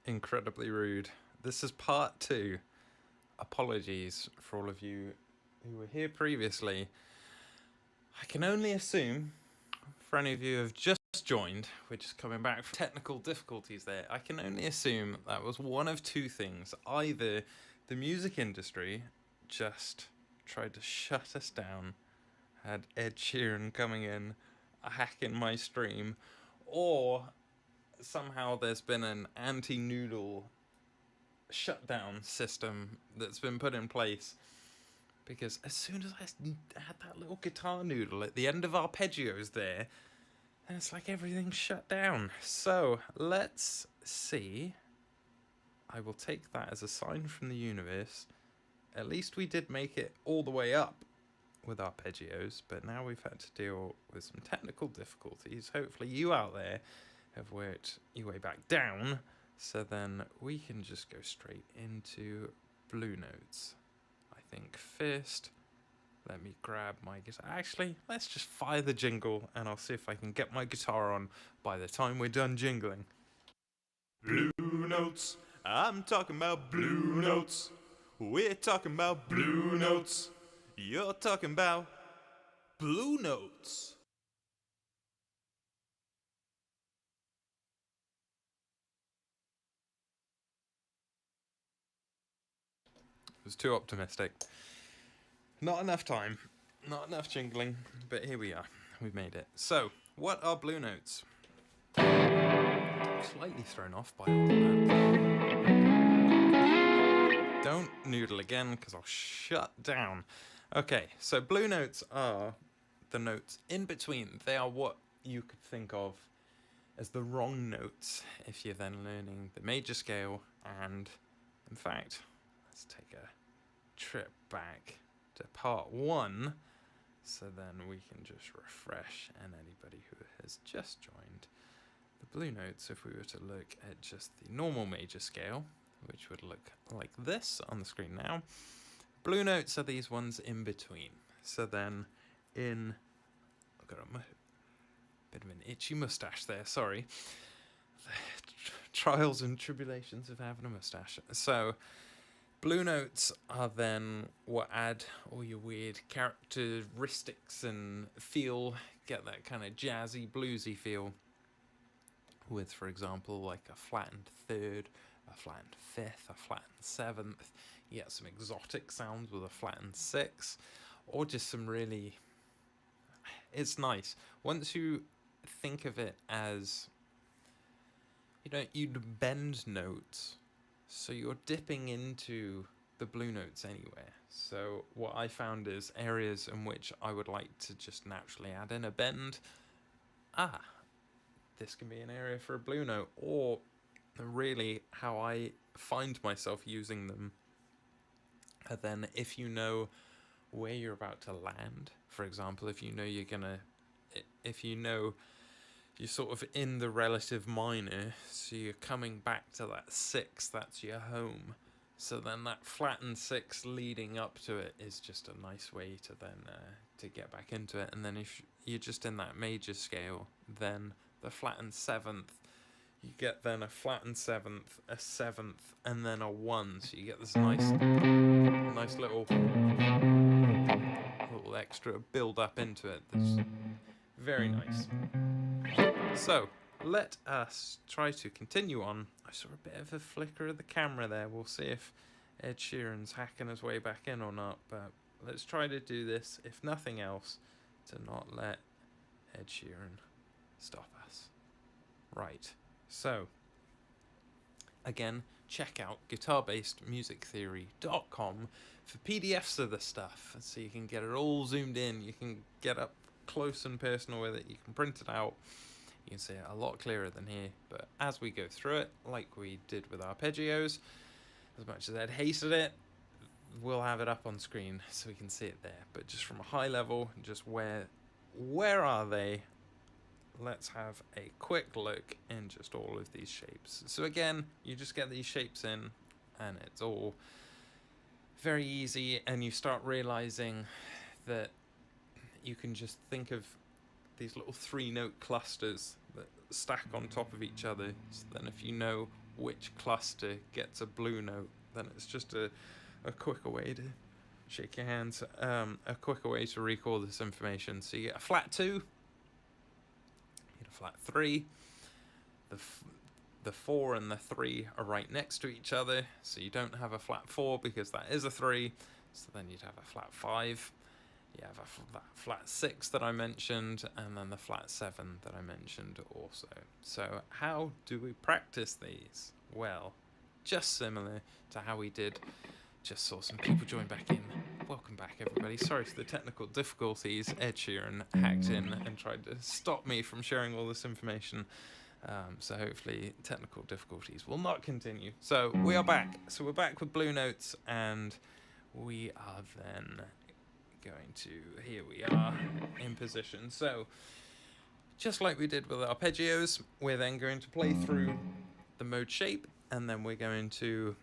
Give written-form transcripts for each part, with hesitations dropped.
incredibly rude. This is part 2. Apologies for all of you who were here previously. I can only assume, for any of you who have just joined, we're just coming back from technical difficulties there, I can only assume that was one of two things. Either the music industry just tried to shut us down, had Ed Sheeran coming in, hacking my stream, or somehow there's been an anti-noodle shutdown system that's been put in place, because as soon as I had that little guitar noodle at the end of arpeggios there, and it's like everything's shut down. So let's see. I will take that as a sign from the universe. At least we did make it all the way up with arpeggios, but now we've had to deal with some technical difficulties. Hopefully you out there have worked your way back down, so then we can just go straight into blue notes. I think first, let me grab my guitar. Actually, let's just fire the jingle and I'll see if I can get my guitar on by the time we're done jingling. Blue notes, I'm talking about blue notes. We're talking about blue notes. You're talking about blue notes. It was too optimistic. Not enough time, not enough jingling, but here we are. We've made it. So, what are blue notes? I'm slightly thrown off by all of that. Don't noodle again, because I'll shut down. Okay, so blue notes are the notes in between. They are what you could think of as the wrong notes if you're then learning the major scale. And in fact, let's take a trip back to part 1, so then we can just refresh, and anybody who has just joined, the blue notes, if we were to look at just the normal major scale, which would look like this on the screen now, blue notes are these ones in between. So then I've got a bit of an itchy mustache there, sorry. The trials and tribulations of having a mustache. So blue notes are then what add all your weird characteristics and feel, get that kind of jazzy, bluesy feel with, for example, like a flattened third, a flattened fifth, a flattened seventh. You get some exotic sounds with a flattened sixth, or just some really... It's nice. Once you think of it as, you'd bend notes, so you're dipping into the blue notes anywhere. So what I found is areas in which I would like to just naturally add in a bend. This can be an area for a blue note, or really how I find myself using them. And then if you know where you're about to land, for example, if you know you're sort of in the relative minor, so you're coming back to that 6, that's your home. So then that flattened 6 leading up to it is just a nice way to then to get back into it. And then if you're just in that major scale, then the flattened 7th, you get then a flattened 7th, a 7th, and then a 1. So you get this nice little extra build up into it. That's very nice. So let us try to continue on. I saw a bit of a flicker of the camera there. We'll see if Ed Sheeran's hacking his way back in or not, but let's try to do this, if nothing else, to not let Ed Sheeran stop us. Right, so again, check out guitarbasedmusictheory.com for PDFs of the stuff, so you can get it all zoomed in, you can get up close and personal with it, you can print it out, you can see it a lot clearer than here. But as we go through it, like we did with arpeggios, as much as Ed hated it, we'll have it up on screen so we can see it there. But just from a high level, just where are they? Let's have a quick look in just all of these shapes. So again, you just get these shapes in and it's all very easy, and you start realizing that you can just think of these little 3-note clusters that stack on top of each other. So then if you know which cluster gets a blue note, then it's just a quicker way to shake your hands, a quicker way to recall this information. So you get a flat 2, you get a flat 3, the 4 and the 3 are right next to each other, so you don't have a flat 4 because that is a 3, so then you'd have a flat 5, you have that flat 6 that I mentioned, and then the flat 7 that I mentioned also. So how do we practice these? Well, just similar to how we did. Just saw some people join back in. Welcome back, everybody. Sorry for the technical difficulties. Ed Sheeran hacked in and tried to stop me from sharing all this information. So hopefully technical difficulties will not continue. So we are back. So we're back with blue notes, and we are then going to, here we are in position. So just like we did with arpeggios, we're then going to play through the mode shape, and then we're going to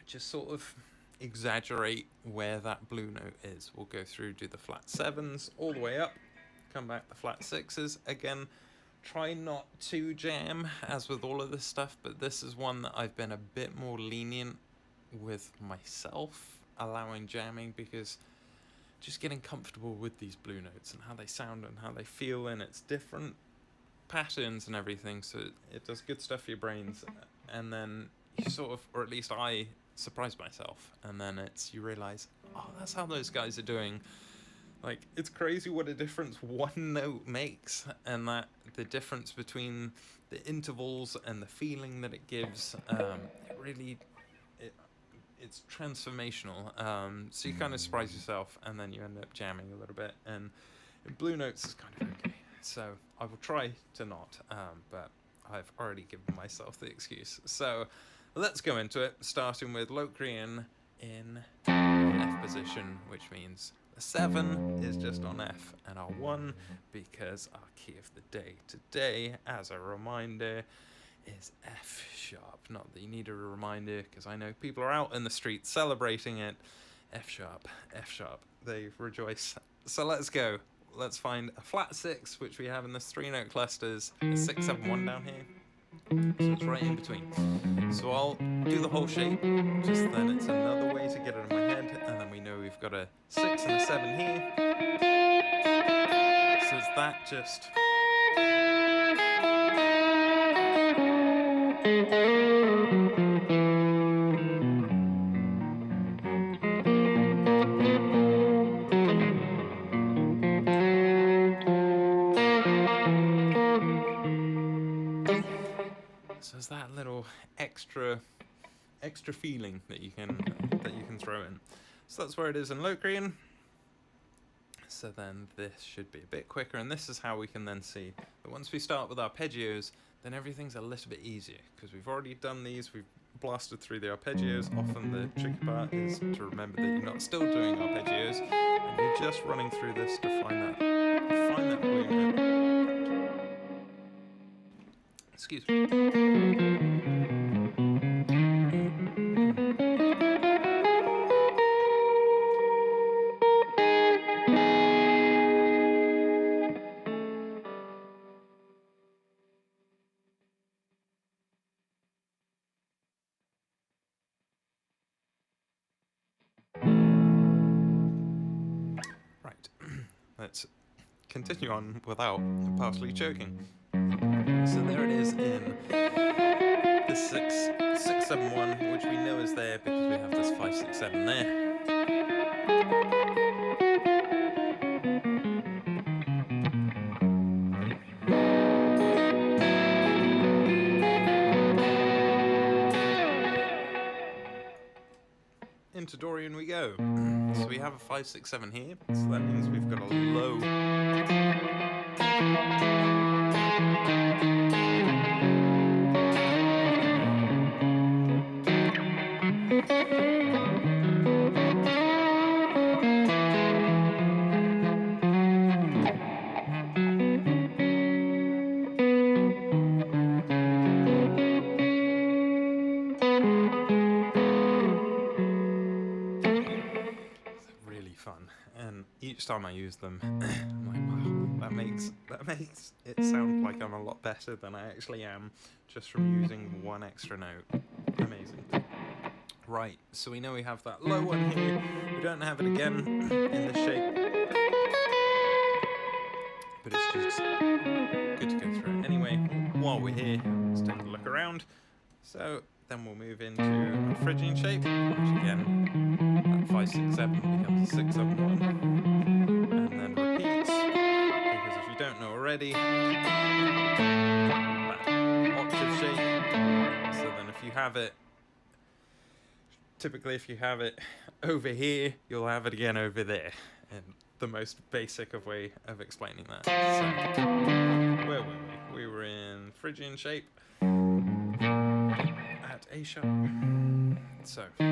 just sort of exaggerate where that blue note is. We'll go through, do the flat 7s all the way up, come back the flat 6s. Again, try not to jam as with all of this stuff, but this is one that I've been a bit more lenient with myself, allowing jamming, because just getting comfortable with these blue notes and how they sound and how they feel, and it's different patterns and everything, so it does good stuff for your brains. And then you sort of, or at least I, surprise myself, and then you realize, oh, that's how those guys are doing. Like, it's crazy what a difference one note makes, and that the difference between the intervals and the feeling that it gives, it's transformational. So you kind of surprise yourself, and then you end up jamming a little bit, and in blue notes is kind of okay. So I will try to not, but I've already given myself the excuse. So let's go into it, starting with Locrian in F position, which means the 7 is just on F, and our 1, because our key of the day today, as a reminder, is F sharp. Not that you need a reminder, because I know people are out in the street celebrating it. F sharp, F sharp. They rejoice. So let's go. Let's find a flat 6, which we have in the 3-note clusters, a 6, 7, 1 down here. So it's right in between. So I'll do the whole shape, just then it's another way to get it in my head, and then we know we've got a 6 and a 7 here. So it's that just. So there's that little extra feeling that you can throw in. So that's where it is in Locrian. So then this should be a bit quicker, and this is how we can then see that once we start with arpeggios, then everything's a little bit easier, because we've already done these, we've blasted through the arpeggios. Often the tricky part is to remember that you're not still doing arpeggios, and you're just running through this to find that blue note. Excuse me. Right, let's continue on without partially choking. So there it is in the 6, 7, 1, which we know is there because we have this 5, 6, 7 there. Into Dorian we go. So we have a 5, 6, 7 here, so that means we've got a low. Really fun, and each time I use them, I'm like, wow, that makes it sound like I'm a lot better than I actually am, just from using one extra note. Amazing. Right, so we know we have that low one here. We don't have it again in this shape, but it's just good to go through it. Anyway, while we're here, let's take a look around. So then we'll move into a Phrygian shape, which again, that 5, 6, 7 becomes a 6, 7, 1, and then repeats, because if you don't know already, that octave shape. So then if you have it, typically if you have it over here, you'll have it again over there, and the most basic of way of explaining that. So where were we? We were in Phrygian shape at A sharp. So I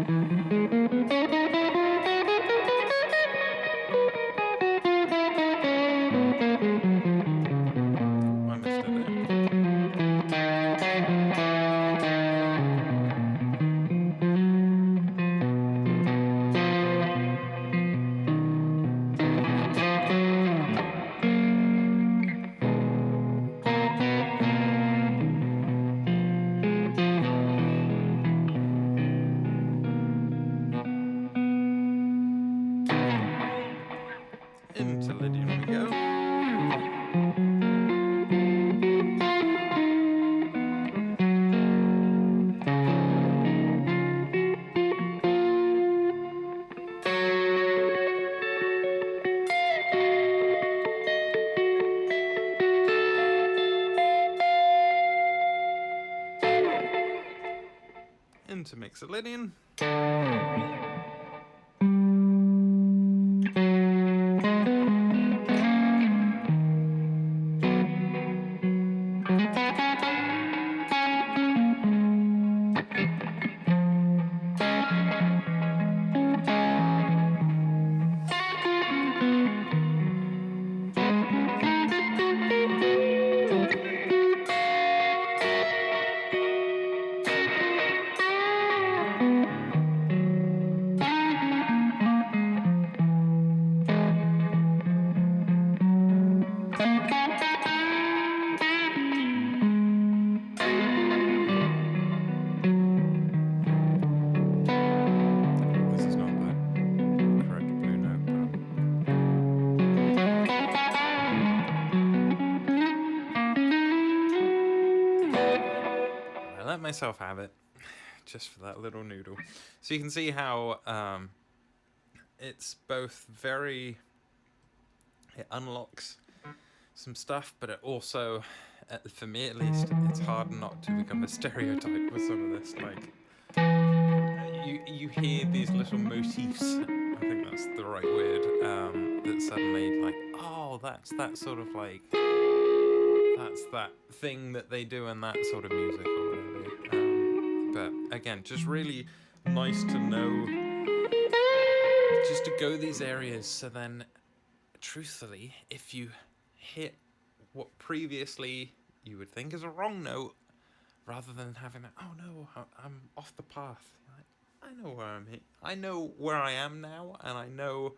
missed it there. Into Lydian we go. Into Mixolydian. Myself have it just for that little noodle. So you can see how it's both very, it unlocks some stuff, but it also, for me at least, it's hard not to become a stereotype with some of this. Like you hear these little motifs, I think that's the right word, that suddenly like, oh, that's that sort of like, that's that thing that they do in that sort of music or whatever. But again, just really nice to know, just to go these areas. So then, truthfully, if you hit what previously you would think is a wrong note, rather than having that, oh no, I'm off the path. I know where I'm here. I know where I am now, and I know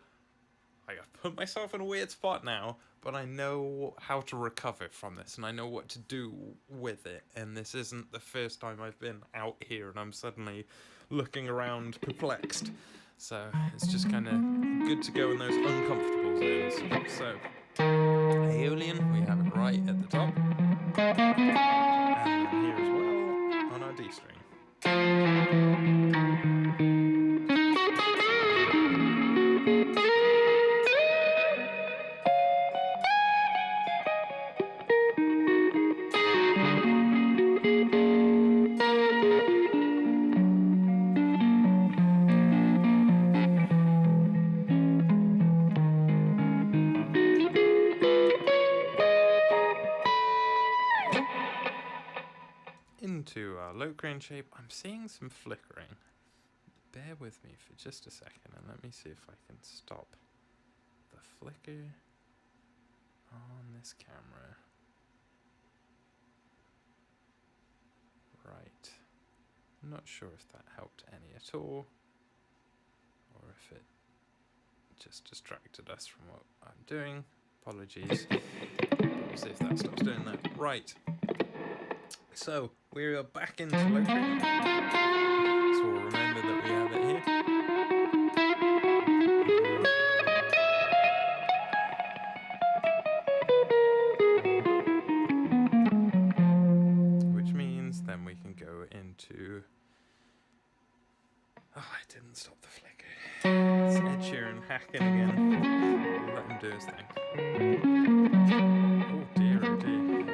I've put myself in a weird spot now, but I know how to recover from this, and I know what to do with it. And this isn't the first time I've been out here, and I'm suddenly looking around perplexed. So it's just kind of good to go in those uncomfortable zones. So Aeolian, we have it right at the top, and then here as well on our D string. Into our Locrian shape, I'm seeing some flickering. Bear with me for just a second and let me see if I can stop the flicker on this camera. Right. I'm not sure if that helped any at all, or if it just distracted us from what I'm doing. Apologies. We'll see if that stops doing that. Right. So, we are back into low cream. So we'll remember that we have it here. Which means then we can go into... Oh, I didn't stop the flicker. It's Ed Sheeran hacking again. We'll let him do his thing. Oh dear, oh dear.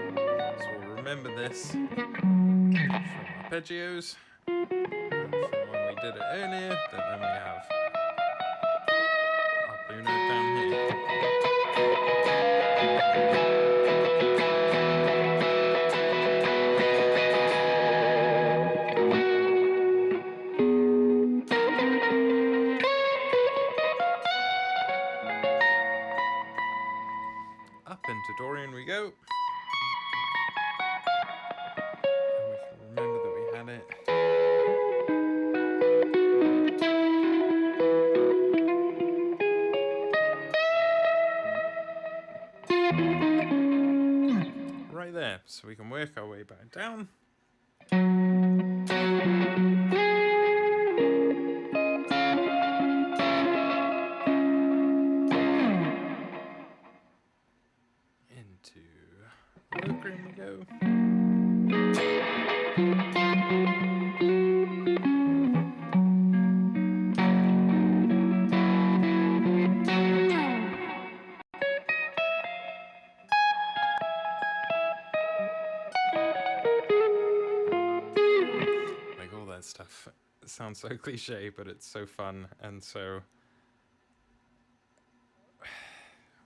So we'll remember this from arpeggios. And from when we did it earlier, then we have our blue note down here. Up into Dorian we go. And we can remember that we had it. Right there, so we can work our way back down. Into low cream we go. Like all that stuff. It sounds so cliche, but it's so fun and so...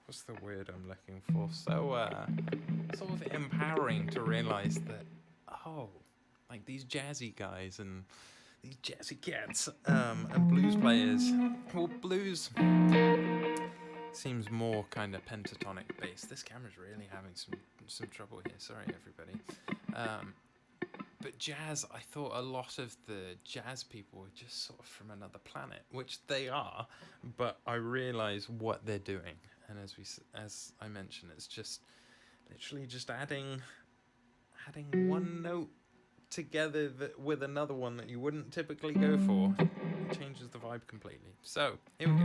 What's the word I'm looking for? So, sort of empowering to realize that, oh, like these jazzy guys and these jazzy cats and blues players. Well, blues seems more kind of pentatonic based. This camera's really having some trouble here. Sorry, everybody. But jazz, I thought a lot of the jazz people were just sort of from another planet, which they are, but I realise what they're doing. And as I mentioned, it's just literally just adding one note together with another one that you wouldn't typically go for. It changes the vibe completely. So, here we go.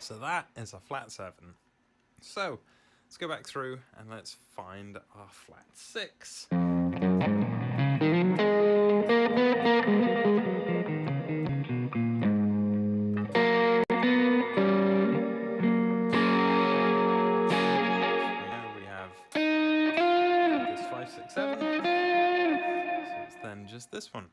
So that is a flat 7. So let's go back through and let's find our flat 6. We have this 5, 6, 7. So it's then just this one.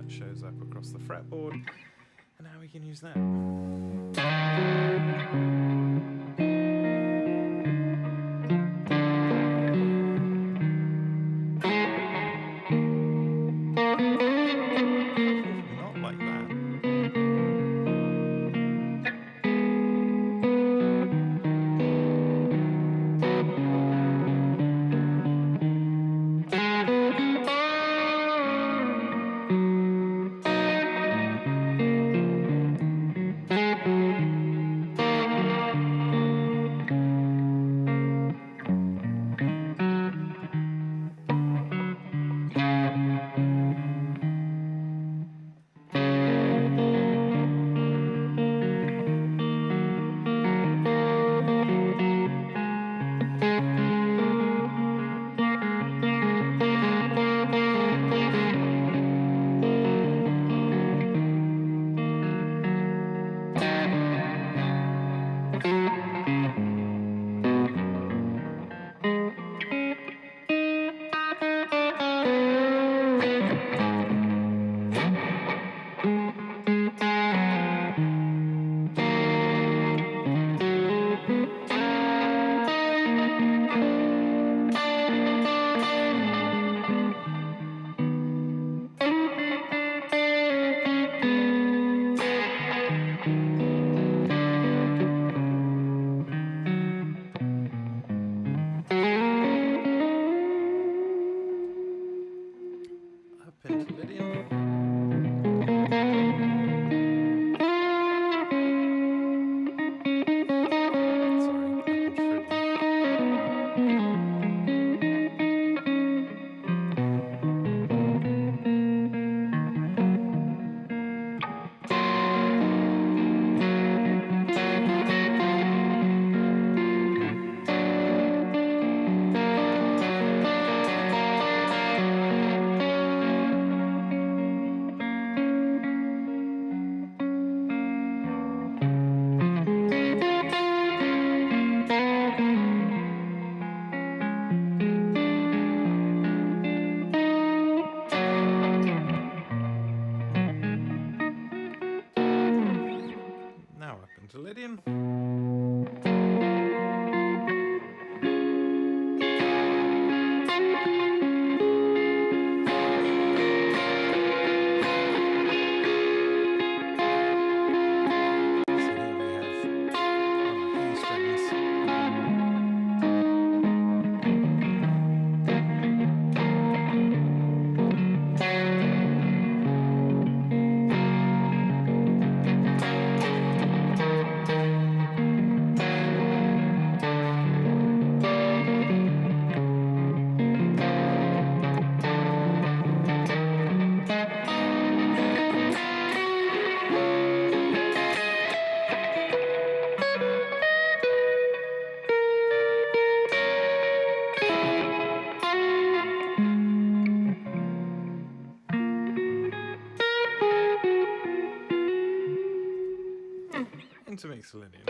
Shows up across the fretboard, and now we can use that. Not like that. Lydian. Into musicality.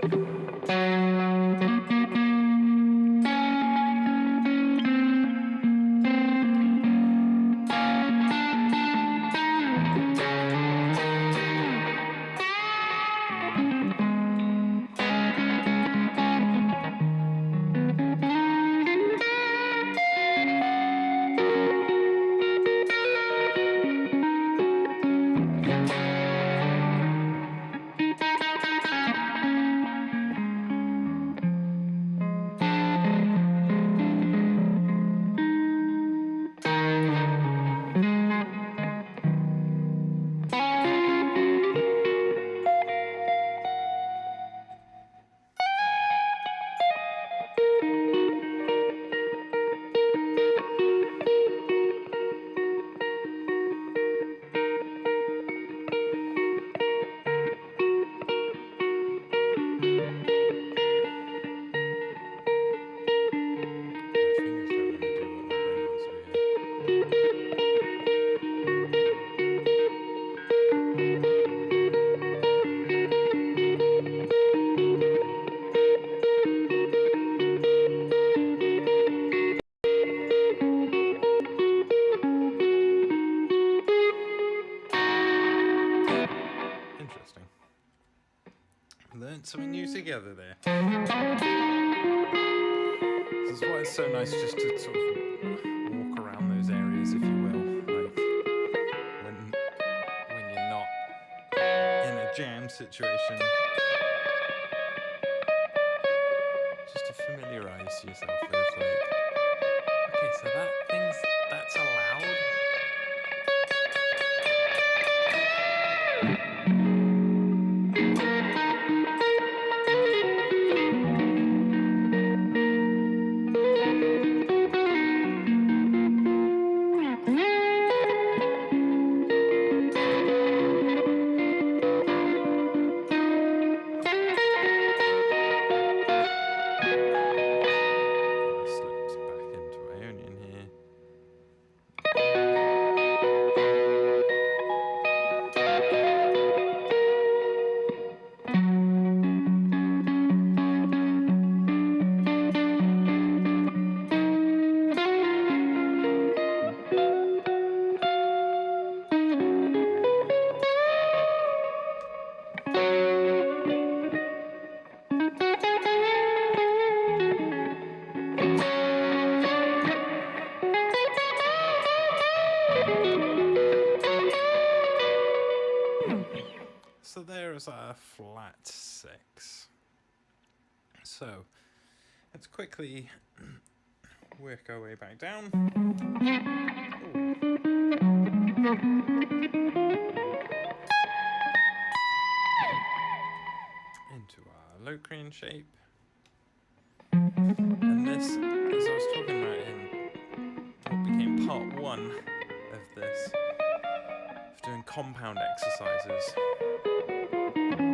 Learned something new together there. This is why it's so nice just to sort of walk around those areas, if you will, like when you're not in a jam situation, just to familiarize yourself with, like, okay, so that's allowed. So there's our flat 6. So let's quickly work our way back down. Into our Locrian shape. And this, as I was talking about in what became part 1 of this, of doing compound exercises,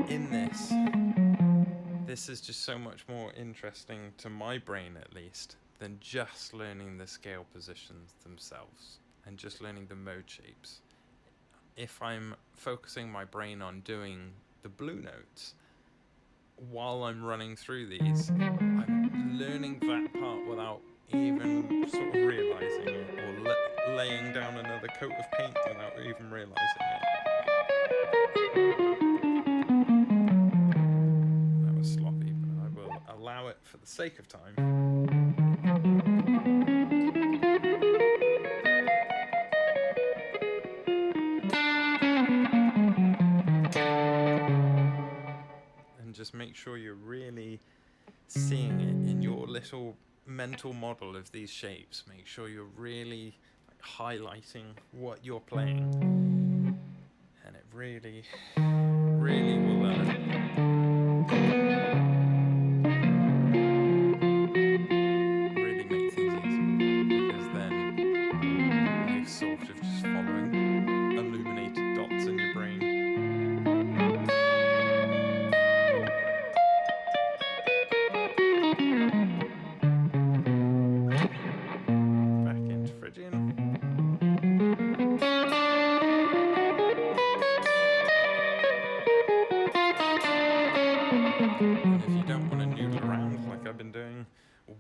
in this is just so much more interesting to my brain, at least, than just learning the scale positions themselves and just learning the mode shapes. If I'm focusing my brain on doing the blue notes while I'm running through these, I'm learning that part without even sort of realizing it, or laying down another coat of paint without even realizing it. Allow it for the sake of time. And just make sure you're really seeing it in your little mental model of these shapes. Make sure you're really highlighting what you're playing. And it really, really will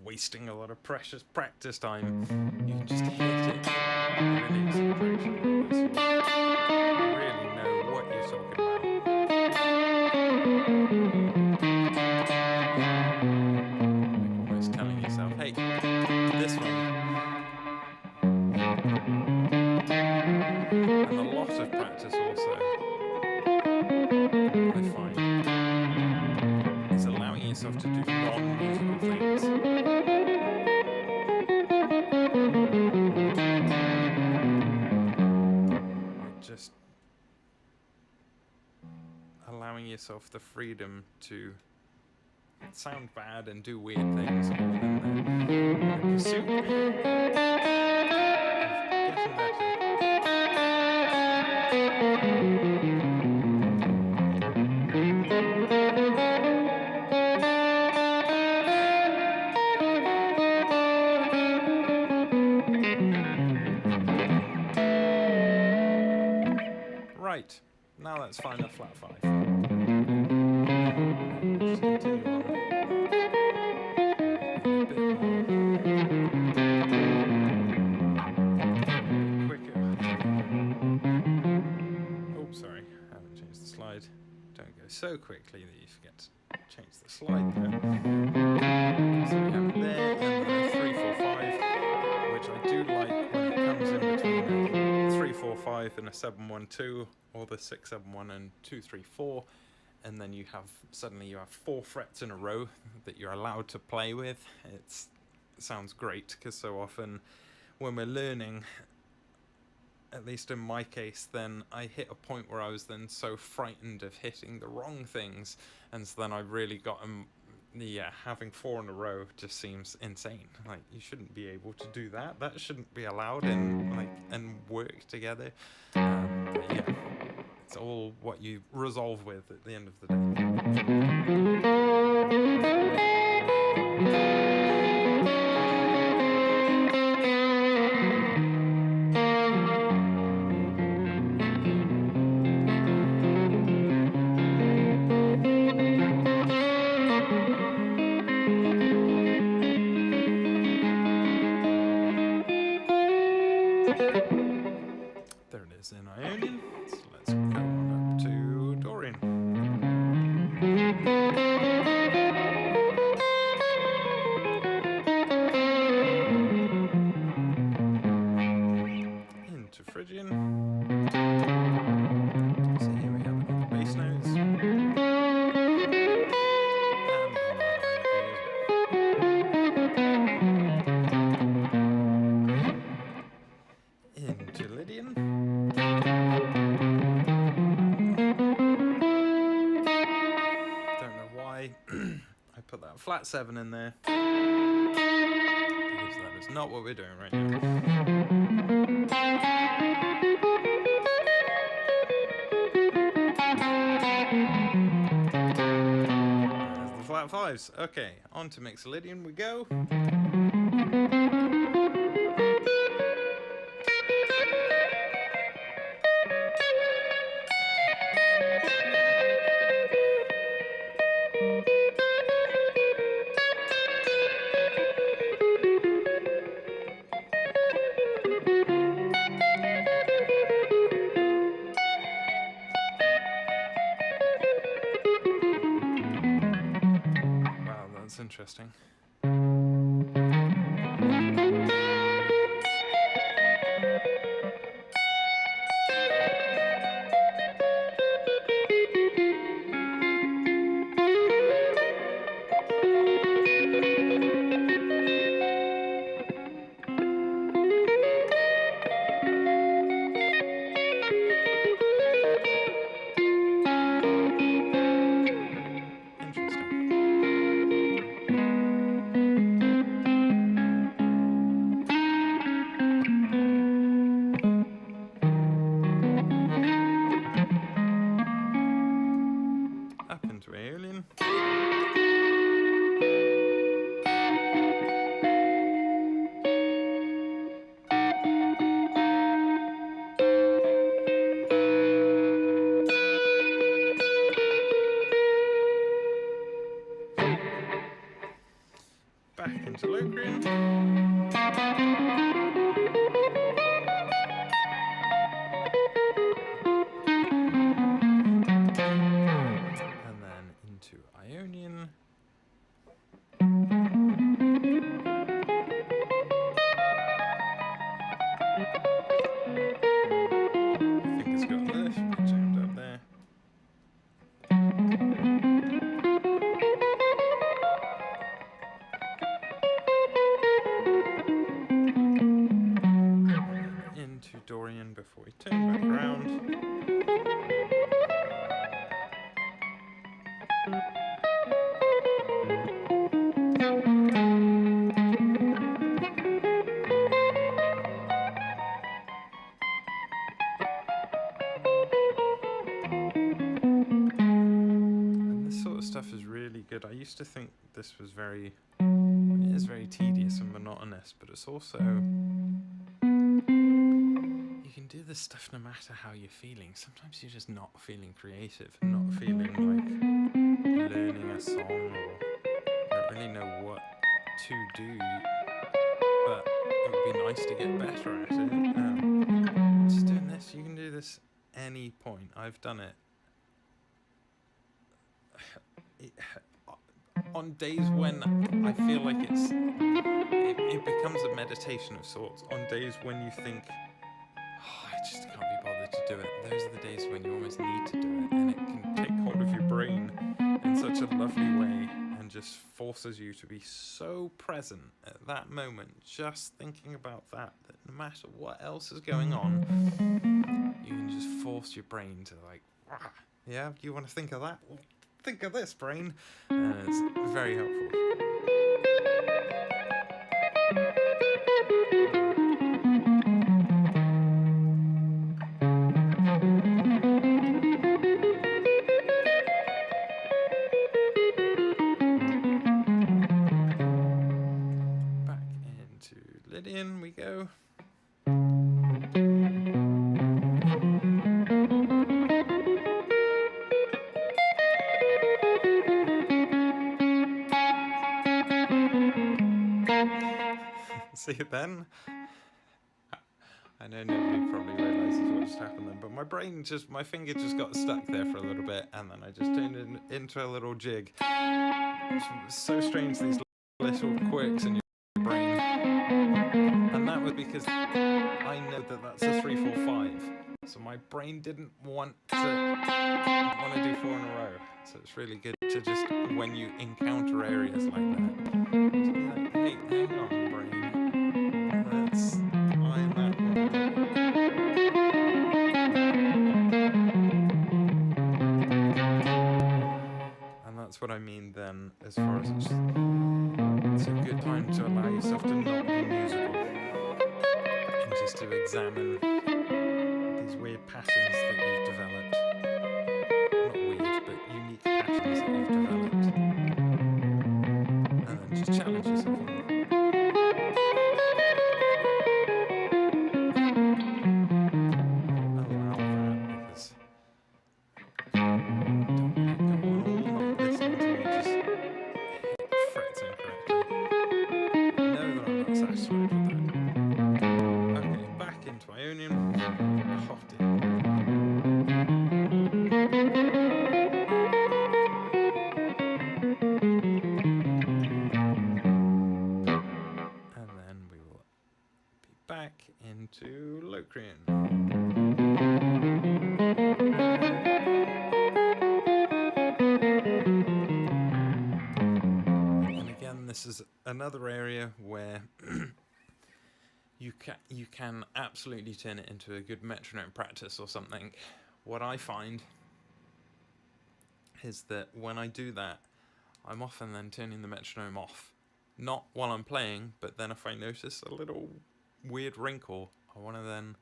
wasting a lot of precious practice time, you can just hit it really acceleration. This will really know what you're talking about. Like almost telling yourself, hey, this one. And a lot of practice also, I find, is allowing yourself to do non-musical things. Just allowing yourself the freedom to sound bad and do weird things, all in the pursuit of getting better. Right, now let's find a flat 5. Just continue on. Quicker. Oh, sorry, I haven't changed the slide. Don't go so quickly that you forget change the slide there. So we have it there, and then a 3-4-5, which I do like when it comes in between a 3-4-5 and a 7-1-2, or the 6-7-1 and 2-3-4, and then suddenly you have 4 frets in a row that you're allowed to play with. It sounds great, because so often when we're learning, at least in my case, then I hit a point where I was then so frightened of hitting the wrong things, and so then I really got having 4 in a row just seems insane. Like, you shouldn't be able to do that. That shouldn't be allowed and work together. But yeah, it's all what you resolve with at the end of the day. There it is in Ionian, so let's go on up to Dorian. Into Phrygian. So here we have it on the bass notes. And on our high E as well. Into Lydian. Don't know why I put that flat 7 in there, because that is not what we're doing right now. There's the flat 5s. Okay, on to Mixolydian we go. That's interesting. Up into Aeolian. Back into Locrian. Ionian. Fingers got left, jammed up there. Into Dorian before we turn back around. Stuff is really good. I used to think this was it is very tedious and monotonous, but it's also, you can do this stuff no matter how you're feeling. Sometimes you're just not feeling creative, not feeling like learning a song, or don't really know what to do, but it would be nice to get better at it. Just doing this, you can do this any point. I've done it. on days when I feel like it becomes a meditation of sorts. On days when you think, oh, I just can't be bothered to do it. Those are the days when you almost need to do it, and it can take hold of your brain in such a lovely way and just forces you to be so present at that moment, just thinking about that no matter what else is going on, you can just force your brain to like, yeah, you want to think of that? Well, think of this, brain. And it's very helpful. Back into Lydian we go. See then? I know nobody probably realises what just happened then, but my finger just got stuck there for a little bit, and then I just turned it into a little jig. It's so strange, these little quirks in your brain. And that was because I know that that's a 3-4-5. So my brain didn't want to do 4 in a row. So it's really good to just, when you encounter areas like that, just be like, hey, hang on, brain. Let's iron that one. And that's what I mean then, as far as it's a good time to allow yourself to not be musical. And just to examine these weird patterns that you've developed. Not weird, but unique patterns that you've developed. And then just challenge yourself on them. Allow that, because don't go on all night listening to me just hit frets incorrectly. Know that I'm not satisfied with that. Okay, back into Ionian. Hot in. And then we will be back into Locrian. And again, this is another area where you can absolutely turn it into a good metronome practice or something. What I find is that when I do that, I'm often then turning the metronome off. Not while I'm playing, but then if I notice a little weird wrinkle, I want to then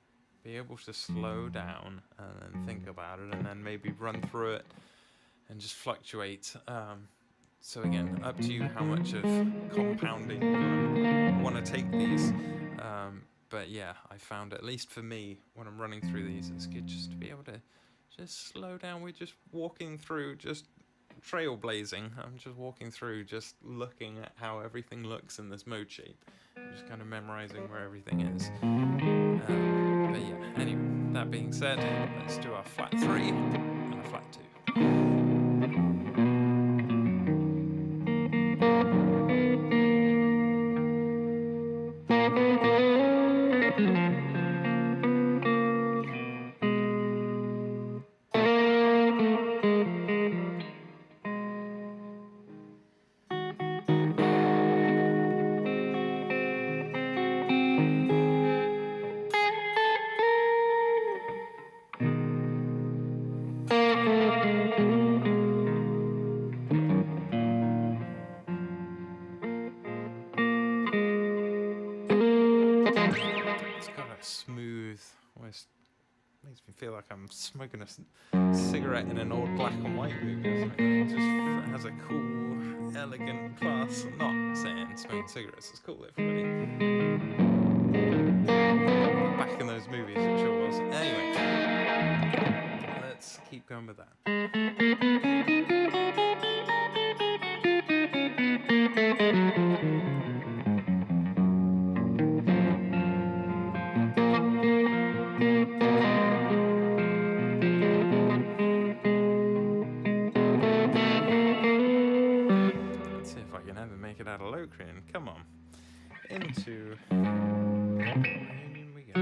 be able to slow down and then think about it, and then maybe run through it and just fluctuate. So again, up to you how much of compounding you want to take these. But yeah, I found, at least for me, when I'm running through these, it's good just to be able to just slow down. We're just walking through, just trailblazing. I'm just walking through, just looking at how everything looks in this mode shape. Just kind of memorizing where everything is. But yeah, anyway, that being said, let's do our flat 3 and a flat 2. Smooth, almost makes me feel like I'm smoking a cigarette in an old black and white movie or something. It just has a cool, elegant class. I'm not saying smoking cigarettes is cool, everybody. Back in those movies, it sure was. Anyway, let's keep going with that. get out of Locrian. Come on. Into Union we go.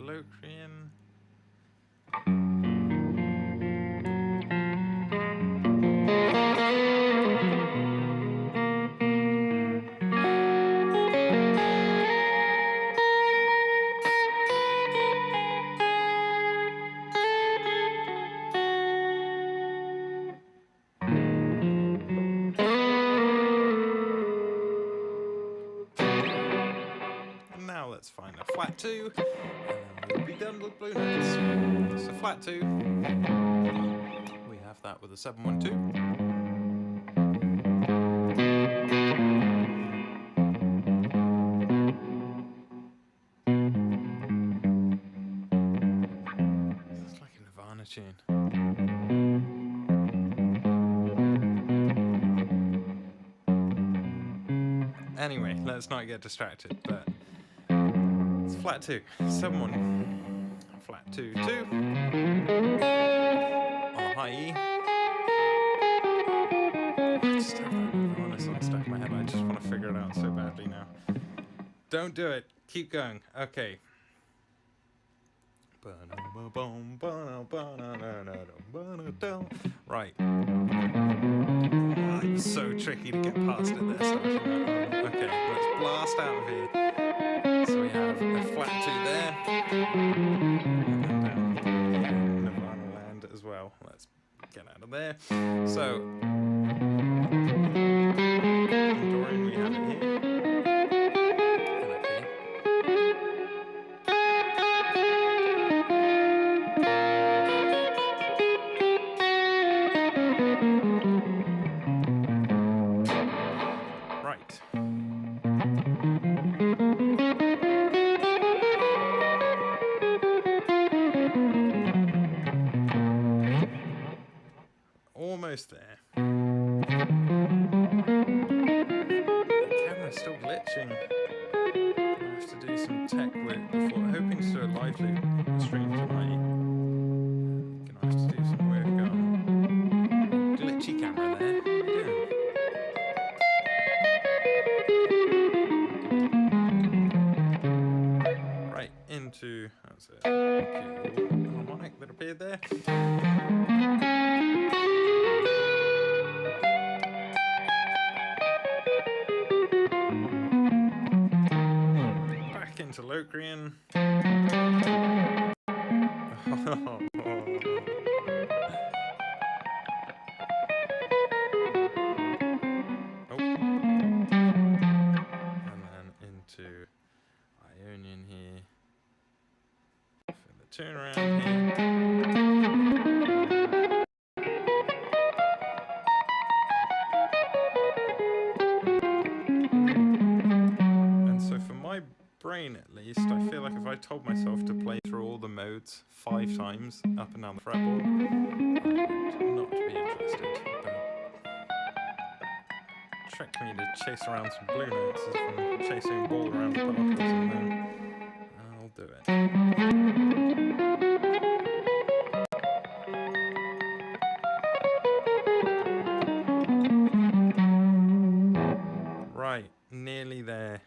Locrian. And now let's find a flat 2. We'll be done with blue notes. So flat 2, we have that with a 7-1-2. It's like a Nirvana tune. Anyway, let's not get distracted, but it's flat 2, 7-1, flat 2, 2, on a high E. I just have that Nirvana song stuck in my head. I just want to figure it out so badly now. Don't do it. Keep going. Okay. Right. It's so tricky to get past it there. Okay, let's blast out of here. So we have a flat 2 there. And then down here in Nirvana land as well. Let's get out of there. So, in Dorian we have it here. And up here. Right. do some tech work before, hoping to do a live stream tonight. Gonna have to do some work on glitchy camera there. What are you doing? Right, into, that's it, cute harmonic that appeared there. Back into Locrian. Ionian here for the turnaround here. And so for my brain at least, I feel like if I told myself to play through all the modes 5 times up and down the fretboard, I would not be interested. But tricked me to chase around some blue notes as from chasing a ball around the particles, and then I'll do it. Right, nearly there.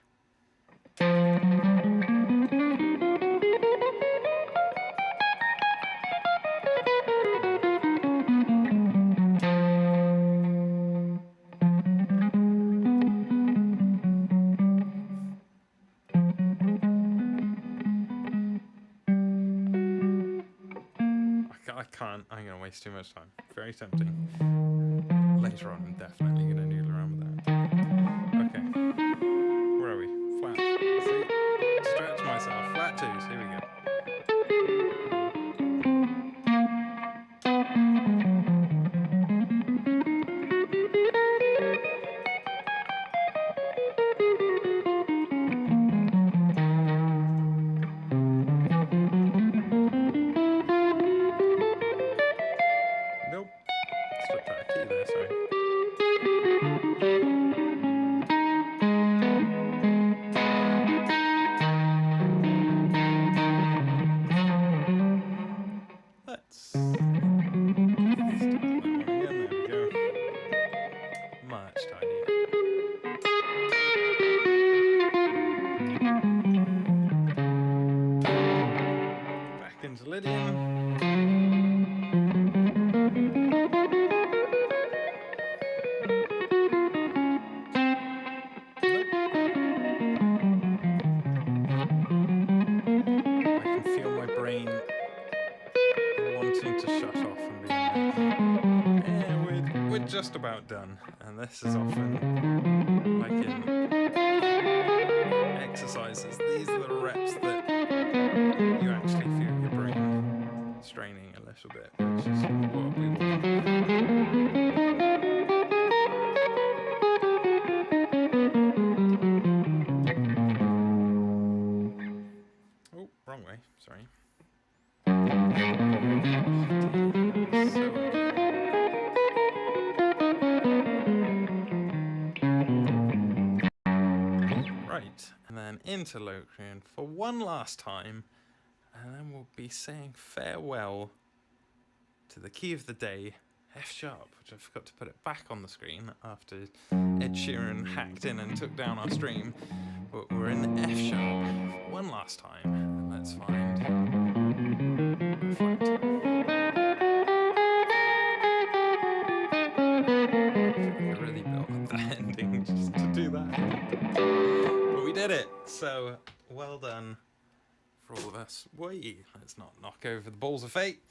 I can't. I'm going to waste too much time. Very tempting. Later on, I'm definitely going to noodle around with that. Okay. Where are we? Flat. See? Stretch myself. Flat 2s. Here we go. Nope. Slipped that key there, sorry. Let's start that one again. There we go. Much tidier. Back into Lydian. Just about done, and this is often like in exercises, these are the reps that you actually feel your brain straining a little bit, which is what we want. Oh, wrong way, sorry. And then into Locrian for one last time, and then we'll be saying farewell to the key of the day, F sharp, which I forgot to put it back on the screen after Ed Sheeran hacked in and took down our stream. But we're in F sharp for one last time, and let's find flat 2. I really built up that ending just to do that. But we did it, so well done for all of us. Wait, let's not knock over the balls of fate.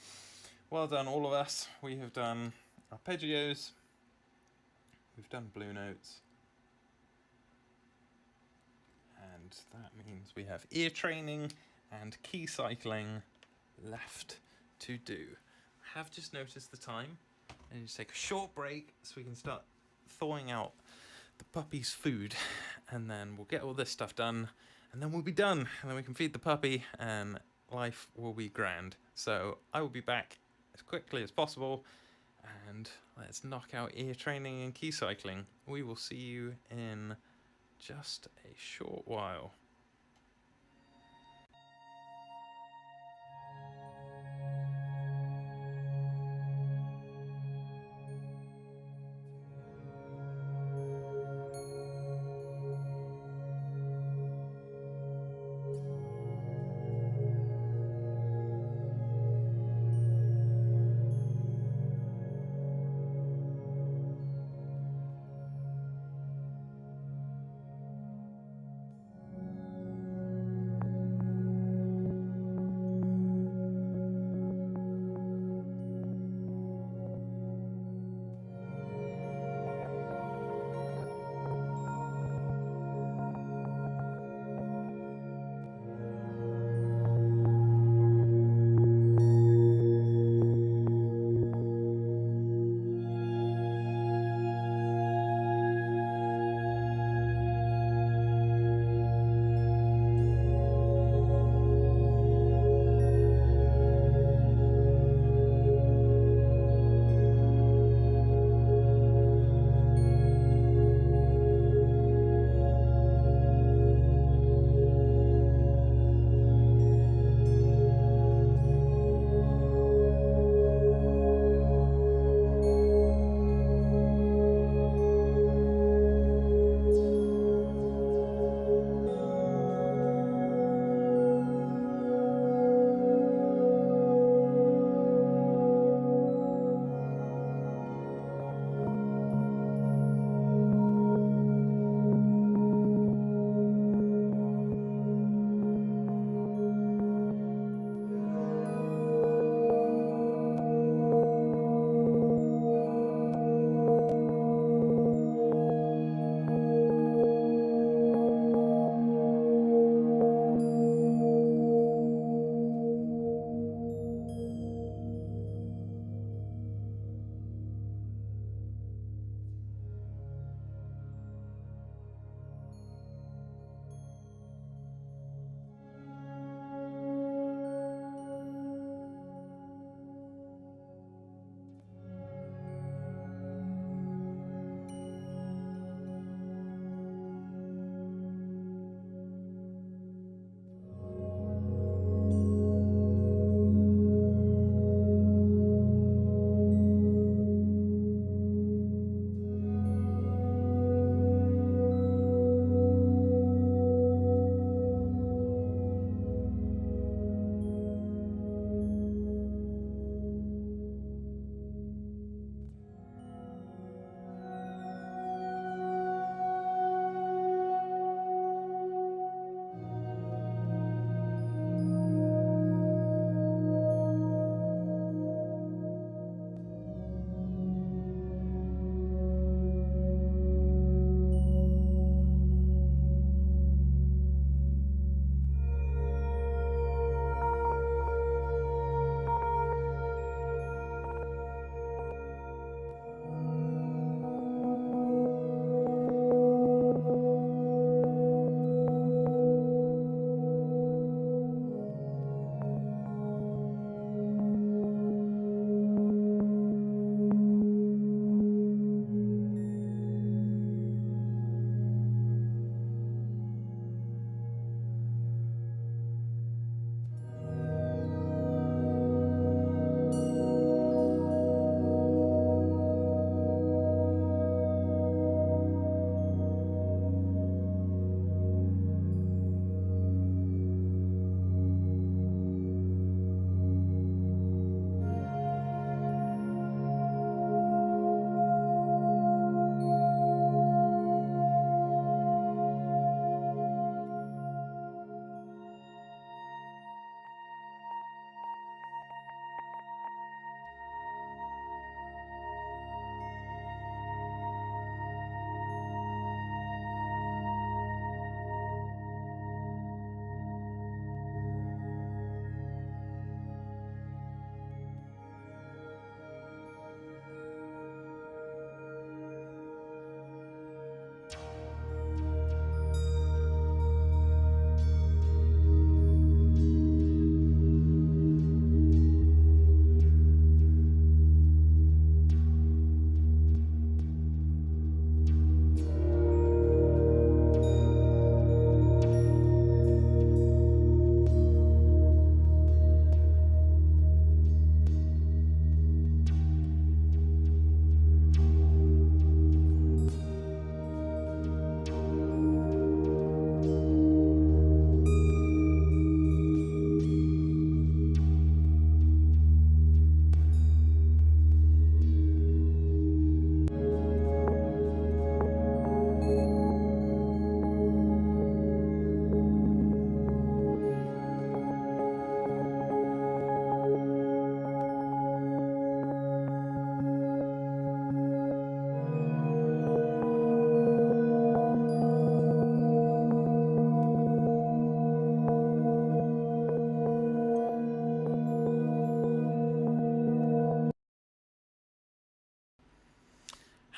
Well done, all of us. We have done arpeggios, we've done blue notes, and that means we have ear training and key cycling left to do. I have just noticed the time, and just take a short break so we can start thawing out the puppy's food, and then we'll get all this stuff done, and then we'll be done, and then we can feed the puppy, and life will be grand. So I will be back as quickly as possible, and let's knock out ear training and key cycling. We will see you in just a short while.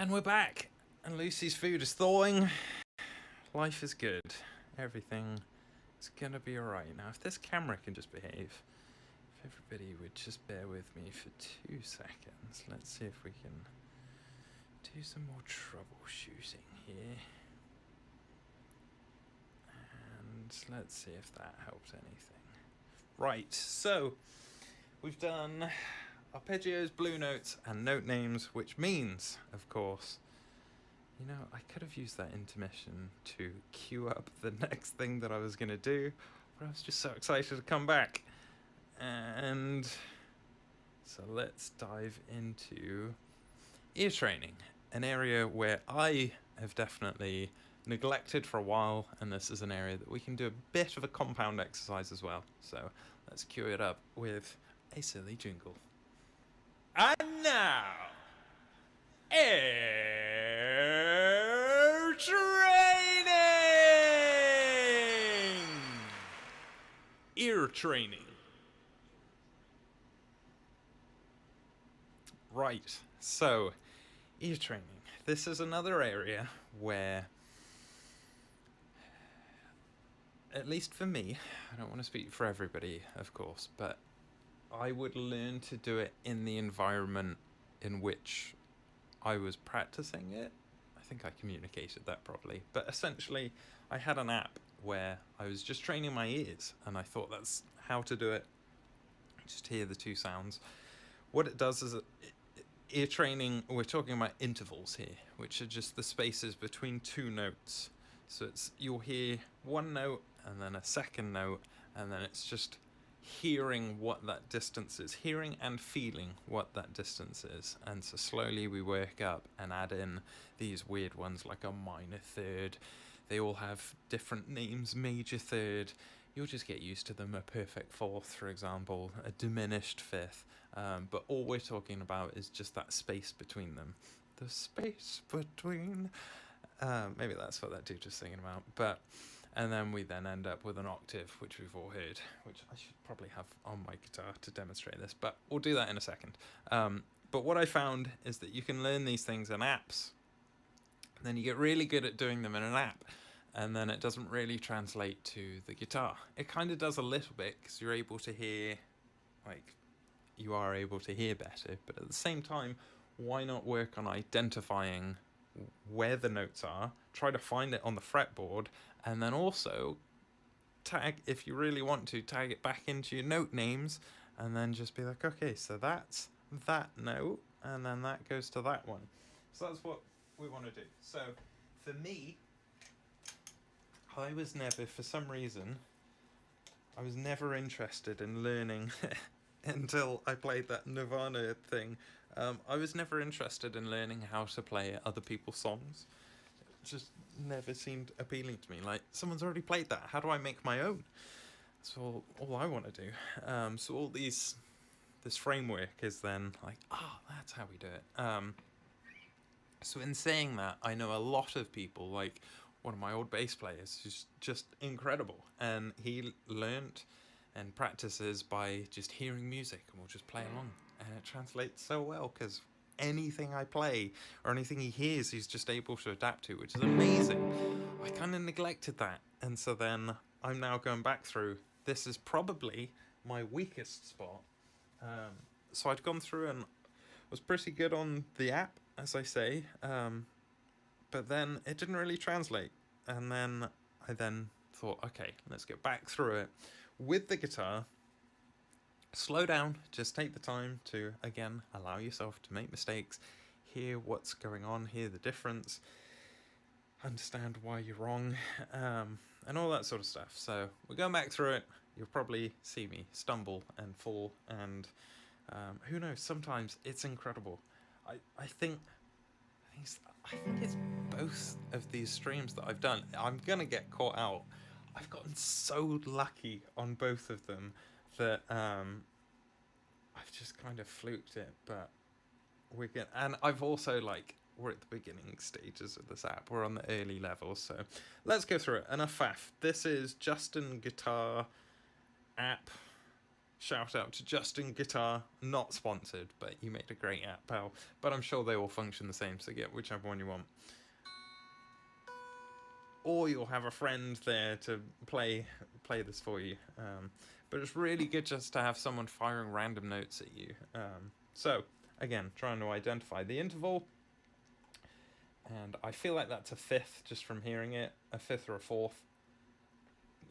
And we're back, and Lucy's food is thawing. Life is good. Everything is gonna be alright. Now, if this camera can just behave, if everybody would just bear with me for 2 seconds, let's see if we can do some more troubleshooting here. And let's see if that helps anything. Right, so we've done arpeggios, blue notes, and note names, which means, of course, you know, I could have used that intermission to cue up the next thing that I was going to do, but I was just so excited to come back. And so let's dive into ear training, an area where I have definitely neglected for a while, and this is an area that we can do a bit of a compound exercise as well. So let's cue it up with a silly jingle. And now, air training! Ear training. Right, so, ear training. This is another area where, at least for me, I don't want to speak for everybody, of course, but I would learn to do it in the environment in which I was practicing it. I think I communicated that properly. But essentially, I had an app where I was just training my ears, and I thought that's how to do it. Just hear the two sounds. What it does is, ear training, we're talking about intervals here, which are just the spaces between two notes. So you'll hear one note, and then a second note, and then it's just hearing what that distance is, hearing and feeling what that distance is. And so slowly we work up and add in these weird ones like a minor third. They all have different names, major third. You'll just get used to them. A perfect fourth, for example, a diminished fifth. But all we're talking about is just that space between them. The space between... maybe that's what that dude was singing about. And then we then end up with an octave, which we've all heard, which I should probably have on my guitar to demonstrate this, but we'll do that in a second. But what I found is that you can learn these things in apps, and then you get really good at doing them in an app, and then it doesn't really translate to the guitar. It kind of does a little bit, because you're able to hear, like, you are able to hear better, but at the same time, why not work on identifying where the notes are, try to find it on the fretboard, and then also tag, if you really want to, tag it back into your note names, and then just be like, okay, so that's that note, and then that goes to that one. So that's what we want to do. So for me, I was never, for some reason, I was never interested in learning until I played that Nirvana thing. I was never interested in learning how to play other people's songs. It just never seemed appealing to me. Like, someone's already played that. How do I make my own? That's all I want to do. So all this framework is then like, that's how we do it. So in saying that, I know a lot of people, like one of my old bass players who's just incredible. And he learnt and practices by just hearing music, and we'll just play along. And it translates so well, because anything I play or anything he hears, he's just able to adapt to, which is amazing. I kind of neglected that. And so then I'm now going back through, this is probably my weakest spot. So I'd gone through and was pretty good on the app, as I say, but then it didn't really translate. And then I thought, okay, let's get back through it with the guitar. Slow down, just take the time to, again, allow yourself to make mistakes, hear what's going on, hear the difference, understand why you're wrong, and all that sort of stuff. So we're going back through it. You'll probably see me stumble and fall, and who knows, sometimes it's incredible. I think it's both of these streams that I've done. I'm going to get caught out. I've gotten so lucky on both of them that I've just kind of fluked it, but and I've also, like, we're at the beginning stages of this app. We're on the early levels, so let's go through it. Enough faff. This is Justin Guitar app shout out to Justin Guitar, not sponsored, but you made a great app, pal. But I'm sure they all function the same, so get whichever one you want. Or you'll have a friend there to play this for you. But it's really good just to have someone firing random notes at you. So, again, trying to identify the interval. And I feel like that's a fifth just from hearing it, a fifth or a fourth,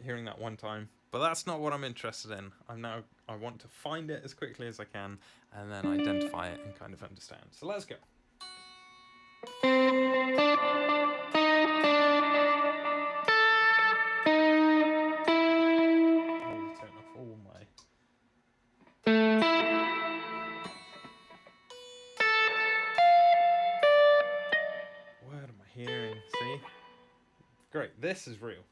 hearing that one time. But that's not what I'm interested in. I want to find it as quickly as I can and then identify it and kind of understand. So let's go. Great, this is real.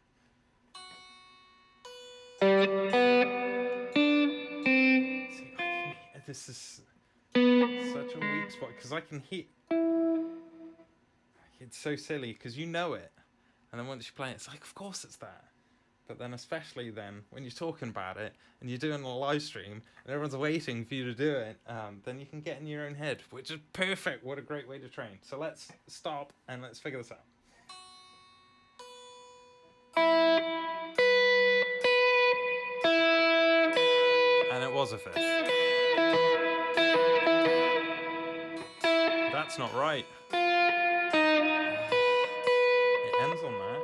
See, this is such a weak spot because I can hear. It's so silly because you know it, and then once you play it, it's like, of course it's that. But then, especially then, when you're talking about it and you're doing a live stream and everyone's waiting for you to do it, then you can get in your own head, which is perfect. What a great way to train. So let's stop and let's figure this out. And it was a fifth. That's not right. It ends on that.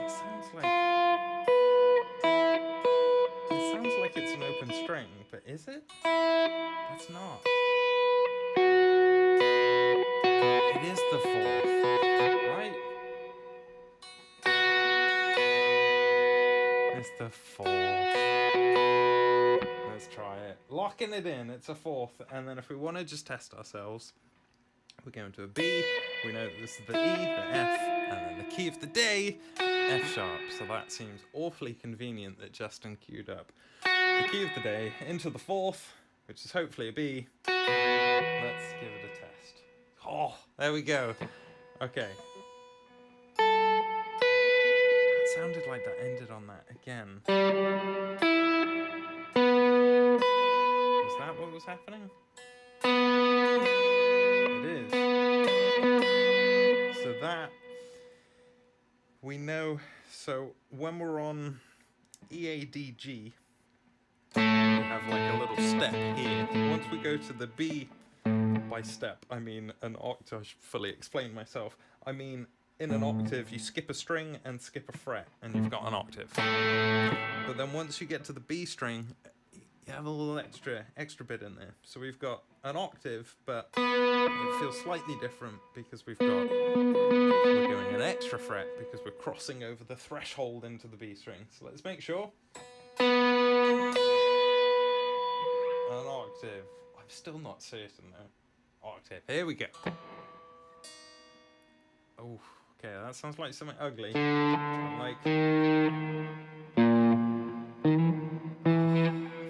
It sounds like it's an open string, but is it? That's not. It is the fourth, right? It's the fourth. Let's try it. Locking it in, it's a fourth. And then if we want to just test ourselves, we're going to a B. We know that this is the E, the F, and then the key of the day, F sharp. So that seems awfully convenient that Justin queued up the key of the day into the fourth, which is hopefully a B. Let's give it a test. Oh, there we go. Okay. It sounded like that ended on that again. Was that what was happening? It is. So that, we know, so when we're on EADG, we have like a little step here. Once we go to the B, by step, I mean an octave. I should fully explain myself. I mean, in an octave, you skip a string and skip a fret, and you've got an octave. But then once you get to the B string, you have a little extra bit in there. So we've got an octave, but it feels slightly different because we're doing an extra fret because we're crossing over the threshold into the B string. So let's make sure. An octave. I'm still not certain though. Octave. Here we go. Oh, okay, that sounds like something ugly. Like, I'm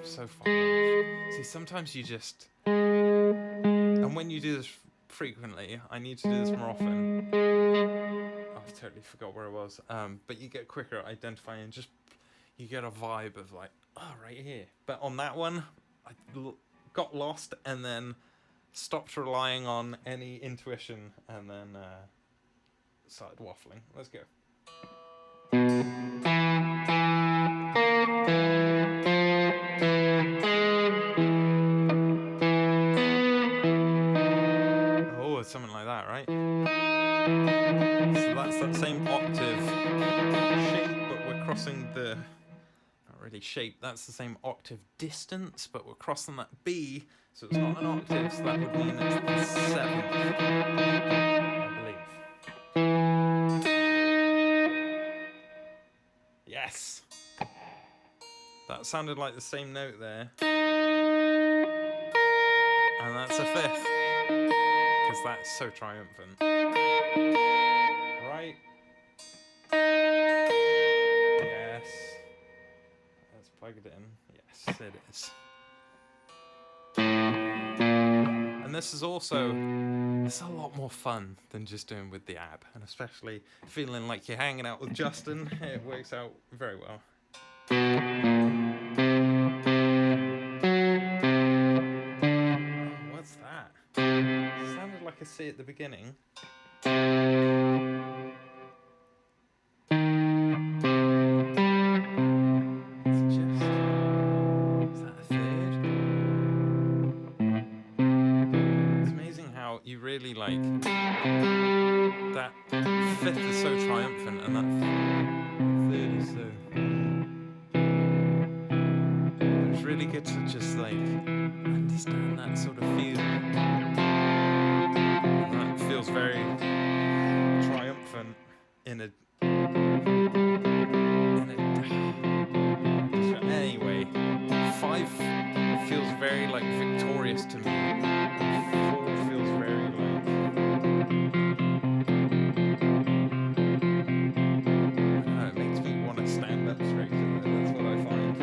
so far off. See, sometimes you just, and when you do this frequently, I need to do this more often. Oh, I totally forgot where I was. But you get quicker at identifying. Just you get a vibe of like, oh, right here. But on that one, I got lost and then stopped relying on any intuition and then started waffling. Let's go. Oh, it's something like that, right? So that's that same octave shape, but we're crossing the, not really shape, that's the same octave distance, but we're crossing that B, so it's not an octave, so that would mean it's the seventh, I believe. Yes! That sounded like the same note there. And that's a fifth. Because that's so triumphant. Right? Yes. Let's plug it in. Yes, it is. And And this is also, it's a lot more fun than just doing with the ab, and especially feeling like you're hanging out with Justin, it works out very well. Oh, what's that? It sounded like a C at the beginning. It's just, is that a third? It's amazing how you really like, that fifth is so triumphant and that third is so... But it's really good to just like understand that sort of feel. And that feels very triumphant in a... Anyway, 5 feels very like victorious to me. 4 feels very like... it makes me want to stand up straight, that's what I find.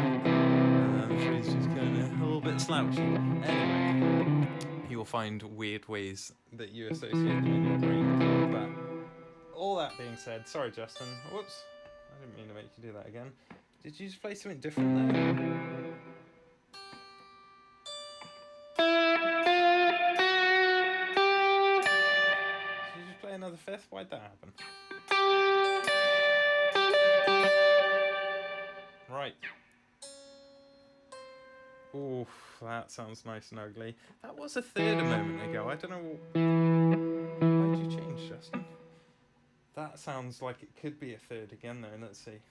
She's just kind of a little bit slouchy. Anyway, you'll find weird ways that you associate them in your brain. But all that being said, sorry Justin, whoops, I didn't mean to make you do that again. Did you just play something different there? Did you just play another fifth? Why'd that happen? Right. Oof, that sounds nice and ugly. That was a third a moment ago. I don't know. Why'd you change, Justin? That sounds like it could be a third again, though. Let's see.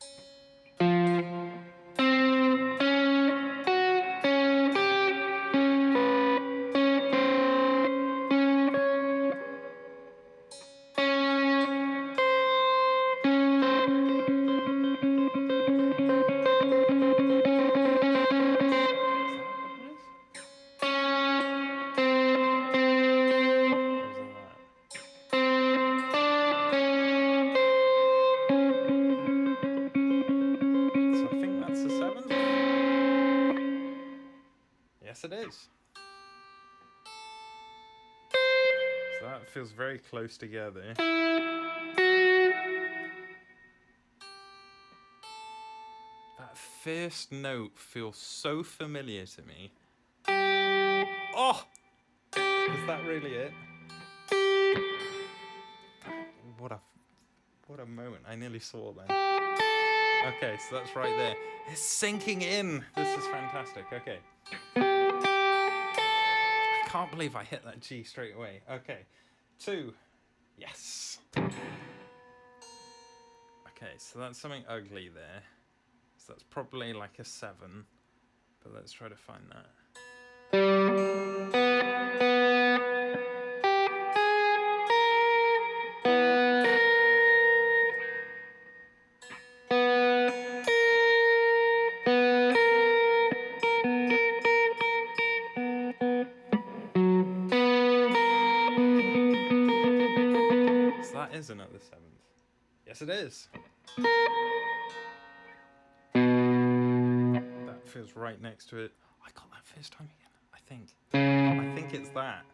Yes, it is. So that feels very close together. That first note feels so familiar to me. Oh! Is that really it? What a moment. I nearly saw that. Okay, so that's right there. It's sinking in. This is fantastic. Okay. I can't believe I hit that G straight away. Okay. 2. Yes. Okay, so that's something ugly there. So that's probably like a 7. But let's try to find that. That is another 7th. Yes, it is. That feels right next to it. I got that first time again, I think. I think it's that.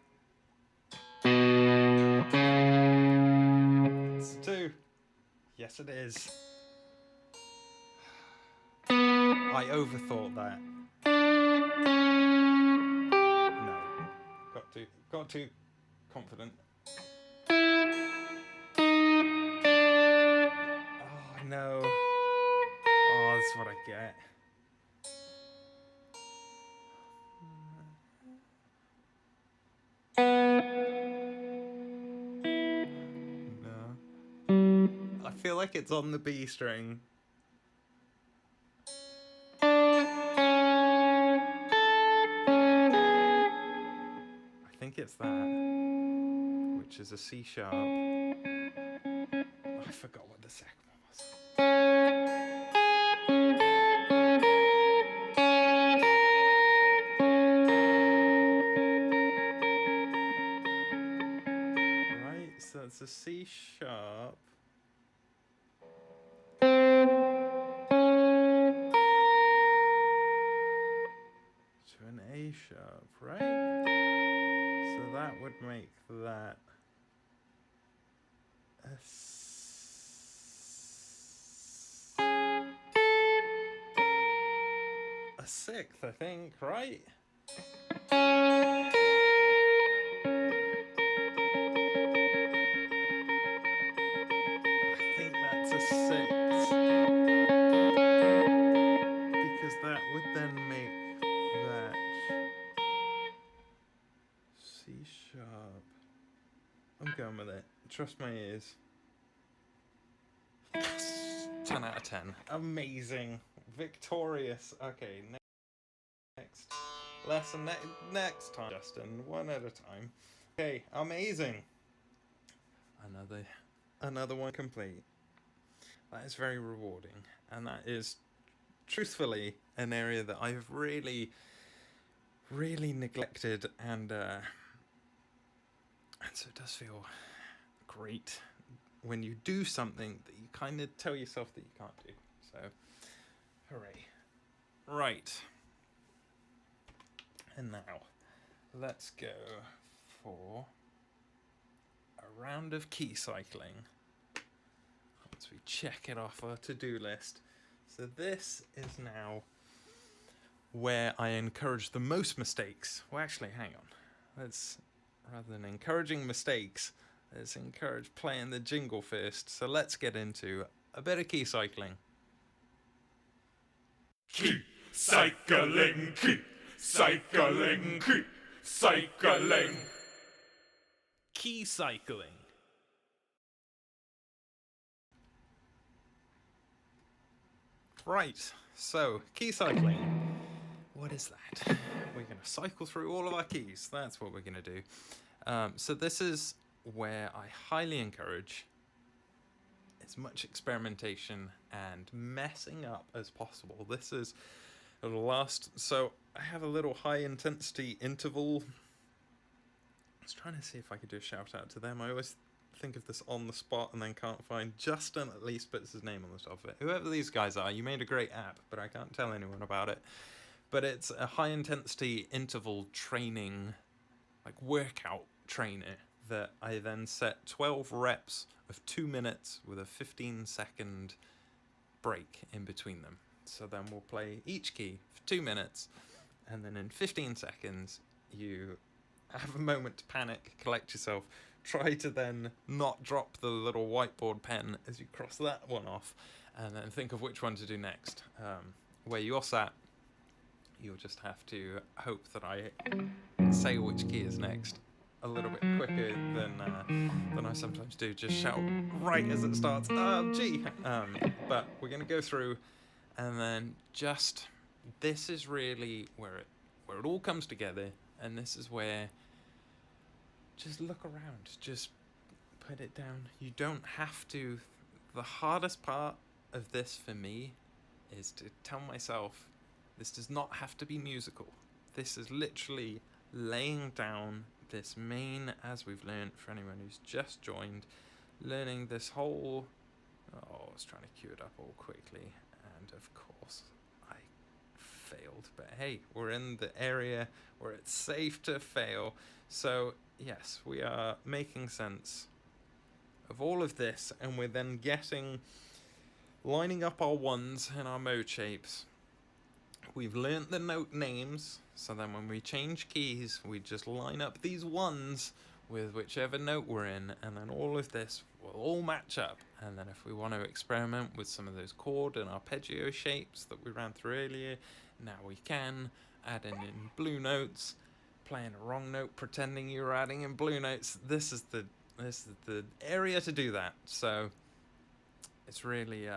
It's 2. Yes, it is. I overthought that. No. Got too confident. No. Oh, that's what I get. No. I feel like it's on the B string. I think it's that, which is a C sharp. Oh, I forgot what the second one was. So it's a C sharp. To an A sharp, right? So would make that a sixth, I think, right? I think that's a sixth. Because that would then make that C sharp. I'm going with it. Trust my ears. Yes! 10 out of 10. Amazing. Victorious. Okay, next lesson next time, Justin. One at a time. Okay, amazing. Another one complete. That is very rewarding, and that is truthfully an area that I've really neglected, and so it does feel great when you do something that you kind of tell yourself that you can't do. So, hooray. Right. And now, let's go for a round of key cycling. Once we check it off our to-do list. So this is now where I encourage the most mistakes. Well, actually, hang on. Let's, rather than encouraging mistakes, let's encourage playing the jingle first. So let's get into a bit of key cycling. Keep cycling, keep cycling, keep cycling. Key cycling. Right, so key cycling. What is that? We're going to cycle through all of our keys. That's what we're going to do. So this is where I highly encourage as much experimentation and messing up as possible. This is the last, so I have a little high intensity interval. I was trying to see if I could do a shout out to them. I always think of this on the spot and then can't find. Justin at least puts his name on the top of it. Whoever these guys are, you made a great app, but I can't tell anyone about it. But it's a high intensity interval training, like workout trainer, that I then set 12 reps of 2 minutes with a 15-second break in between them. So then we'll play each key for 2 minutes, and then in 15 seconds you have a moment to panic, collect yourself, try to then not drop the little whiteboard pen as you cross that one off, and then think of which one to do next. Where you're sat, you'll just have to hope that I say which key is next a little bit quicker than I sometimes do. Just shout right as it starts, G. But we're going to go through, and then just, this is really where it all comes together, and this is where, just look around, just put it down. You don't have to. The hardest part of this for me is to tell myself, this does not have to be musical. This is literally laying down this main, as we've learned for anyone who's just joined, learning this whole, I was trying to cue it up all quickly, and of course I failed, but hey, we're in the area where it's safe to fail. So yes, we are making sense of all of this, and we're then lining up our ones and our mode shapes. We've learnt the note names, so then when we change keys, we just line up these ones with whichever note we're in, and then all of this will all match up. And then if we want to experiment with some of those chord and arpeggio shapes that we ran through earlier, now we can, add in blue notes, playing a wrong note, pretending you're adding in blue notes. This is the area to do that. So it's really,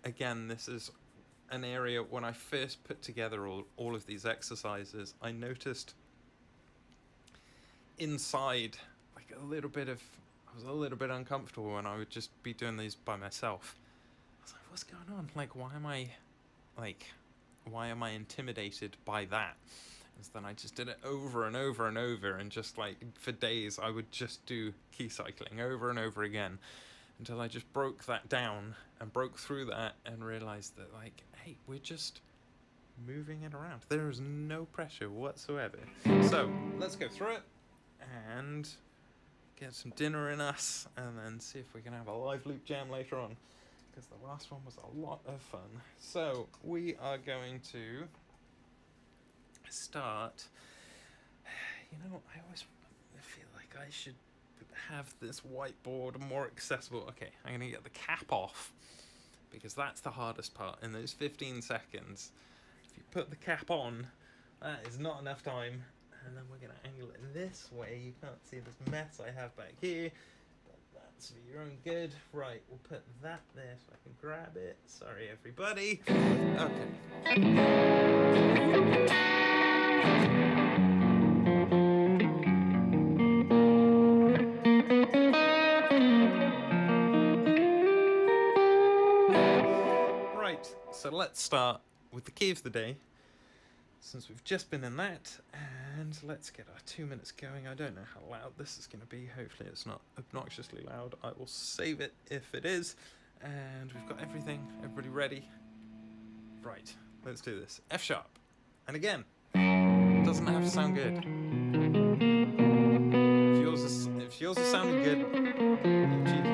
again, this is an area, when I first put together all of these exercises, I noticed inside, like I was a little bit uncomfortable when I would just be doing these by myself. I was like, what's going on? Like, why am I intimidated by that? And then I just did it over and over and over, and just like for days I would just do key cycling over and over again, until I just broke that down and broke through that and realized that, like, hey, we're just moving it around. There is no pressure whatsoever. So let's go through it and get some dinner in us, and then see if we can have a live loop jam later on, because the last one was a lot of fun. So we are going to start. You know, I always feel like I should have this whiteboard more accessible. Okay, I'm going to get the cap off, because that's the hardest part. In those 15 seconds, if you put the cap on, that is not enough time. And then we're going to angle it this way. You can't see this mess I have back here, but that's for your own good. Right, we'll put that there so I can grab it. Sorry, everybody. Okay. So let's start with the key of the day, since we've just been in that, and let's get our 2 minutes going. I don't know how loud this is going to be. Hopefully it's not obnoxiously loud. I will save it if it is. And we've got everything. Everybody ready? Right, let's do this. F sharp. And again, it doesn't have to sound good. If yours is sounding good, you're cheating.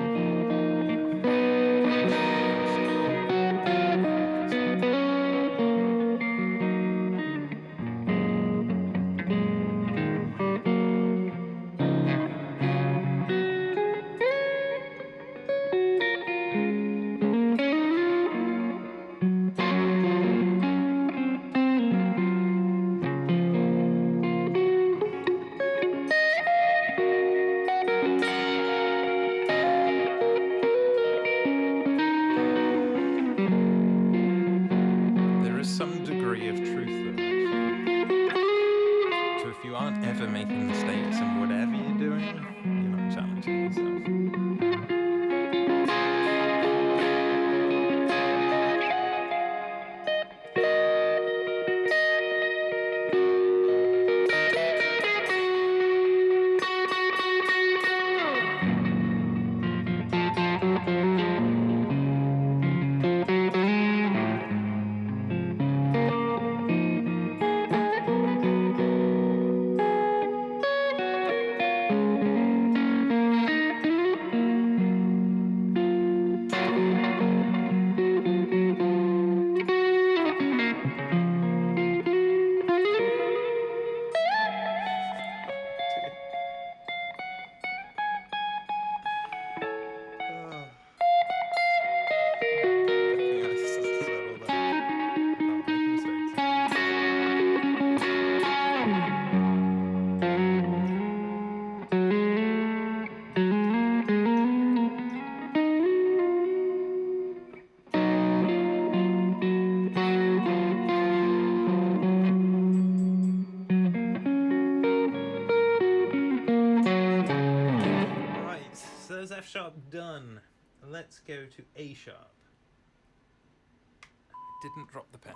Some degree of truth though, actually. So if you aren't ever making mistakes in whatever you're doing, you're not challenging yourself. F sharp done. Let's go to A sharp. Didn't drop the pen.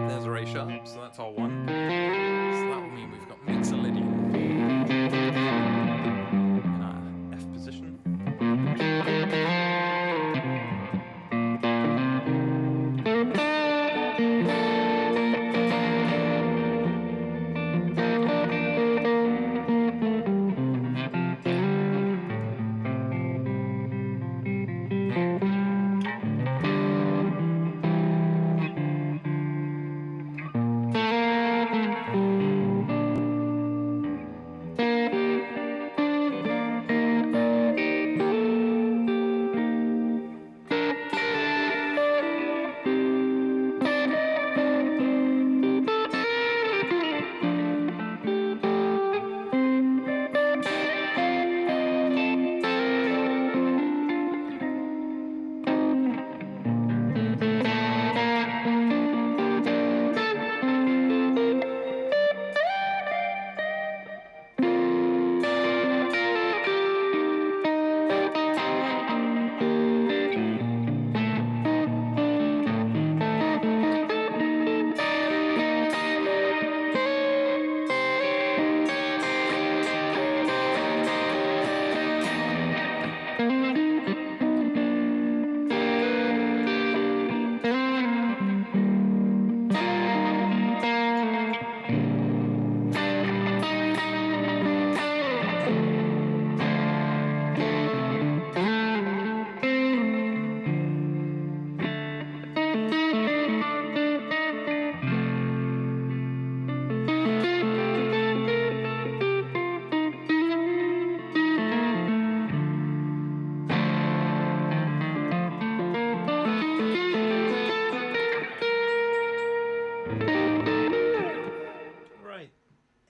There's our A sharp, so that's our one. So that will mean we've got mixolydian in our F position.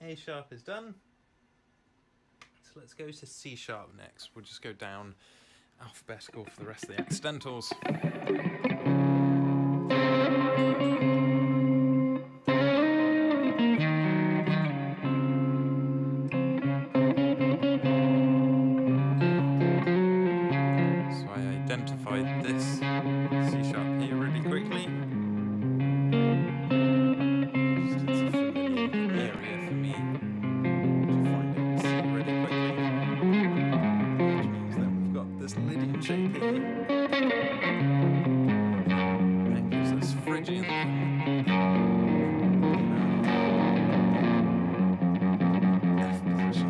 A sharp is done. So let's go to C sharp next. We'll just go down alphabetical for the rest of the accidentals. So I identified this C sharp here really quickly. Just it's a familiar area for me to find it C really quickly. Which means that we've got this Lydian shape here. That gives us Phrygian. F position.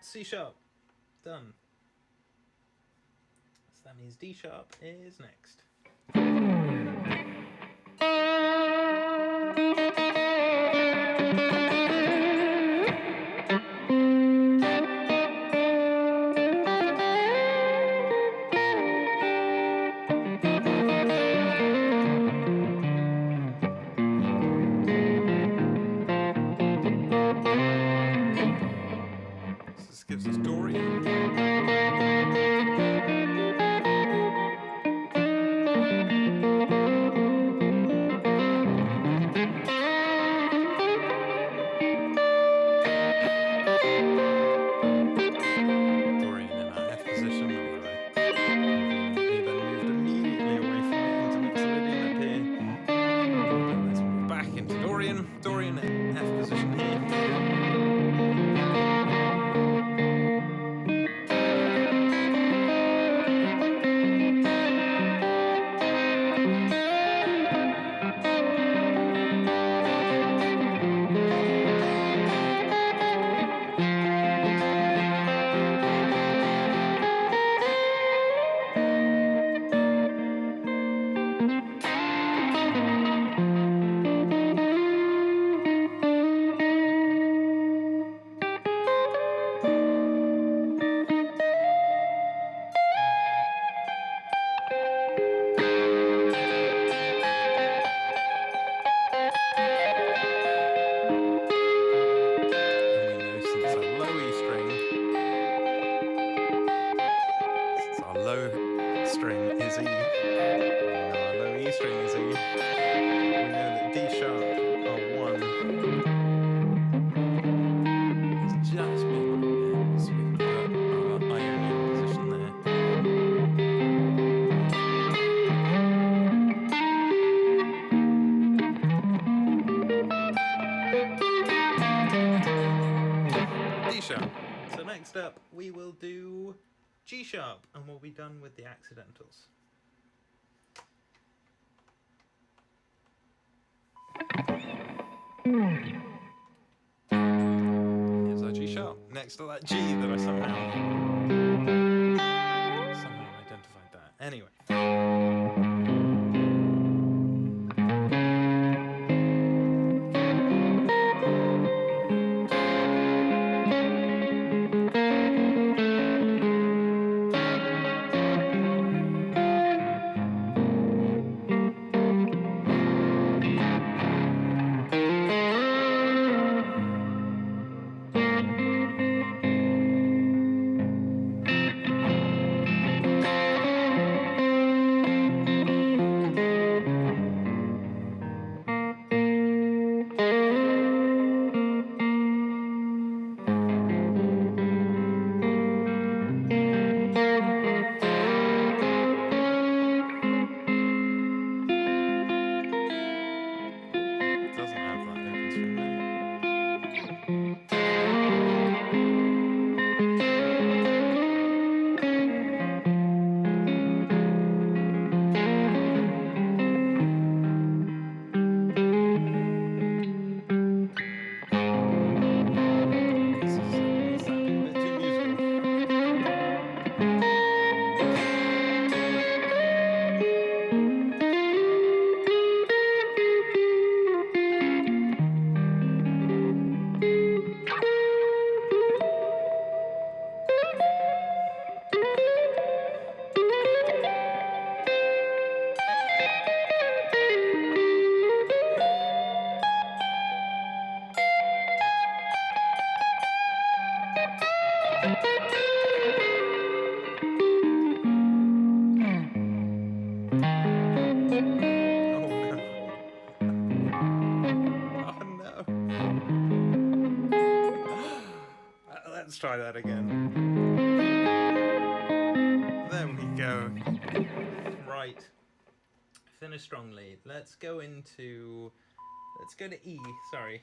C sharp, done. So that means D sharp is next. Gives us Dorian. Dorian in our F position, although he then moved immediately away from it into mixed Lydian up here. Let's move back into Dorian. Dorian in F position here. So next up we will do G sharp and we'll be done with the accidentals. Here's our G sharp next to that G that I somehow identified that. Anyway. finish strongly. Let's go to E, sorry.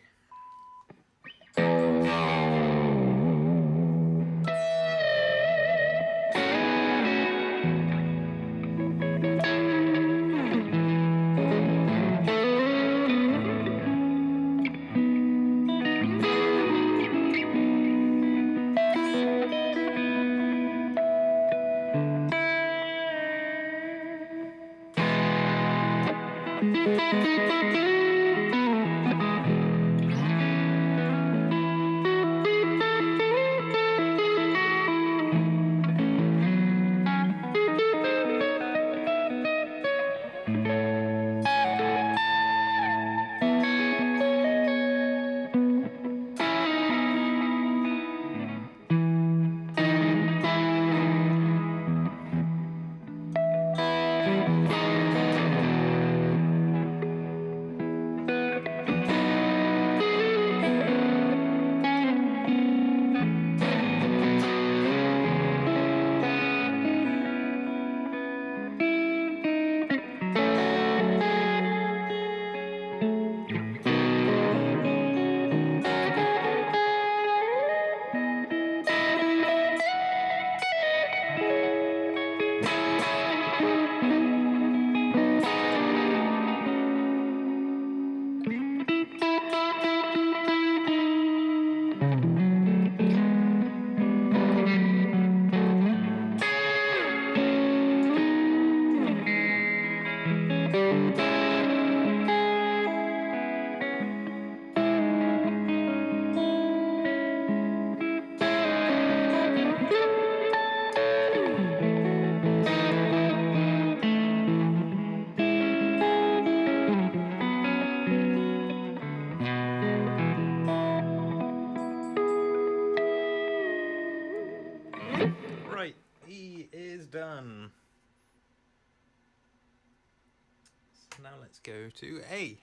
Right, E is done. So now let's go to A.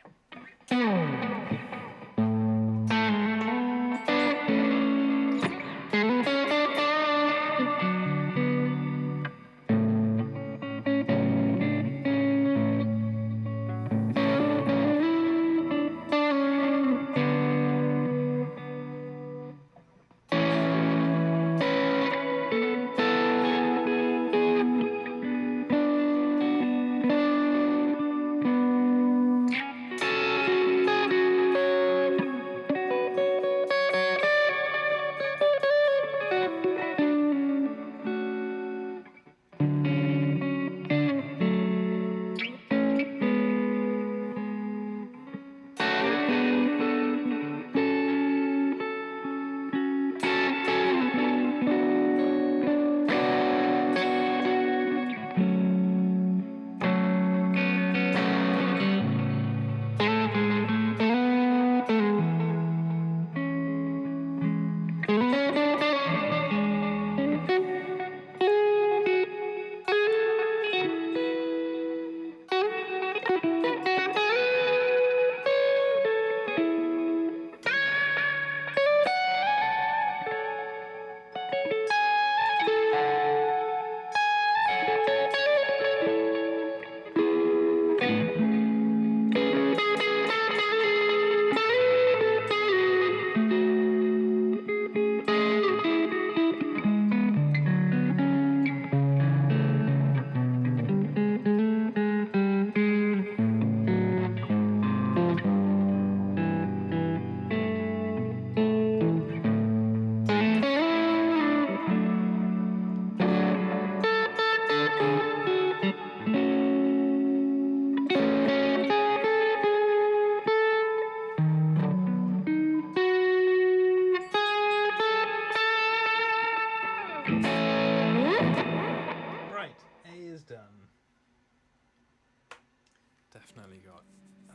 Definitely got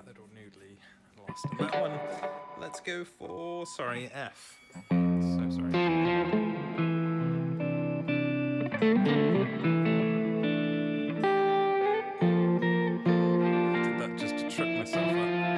a little noodly lost in that one. Let's go for, sorry, F. So sorry. Did that just to trip myself up.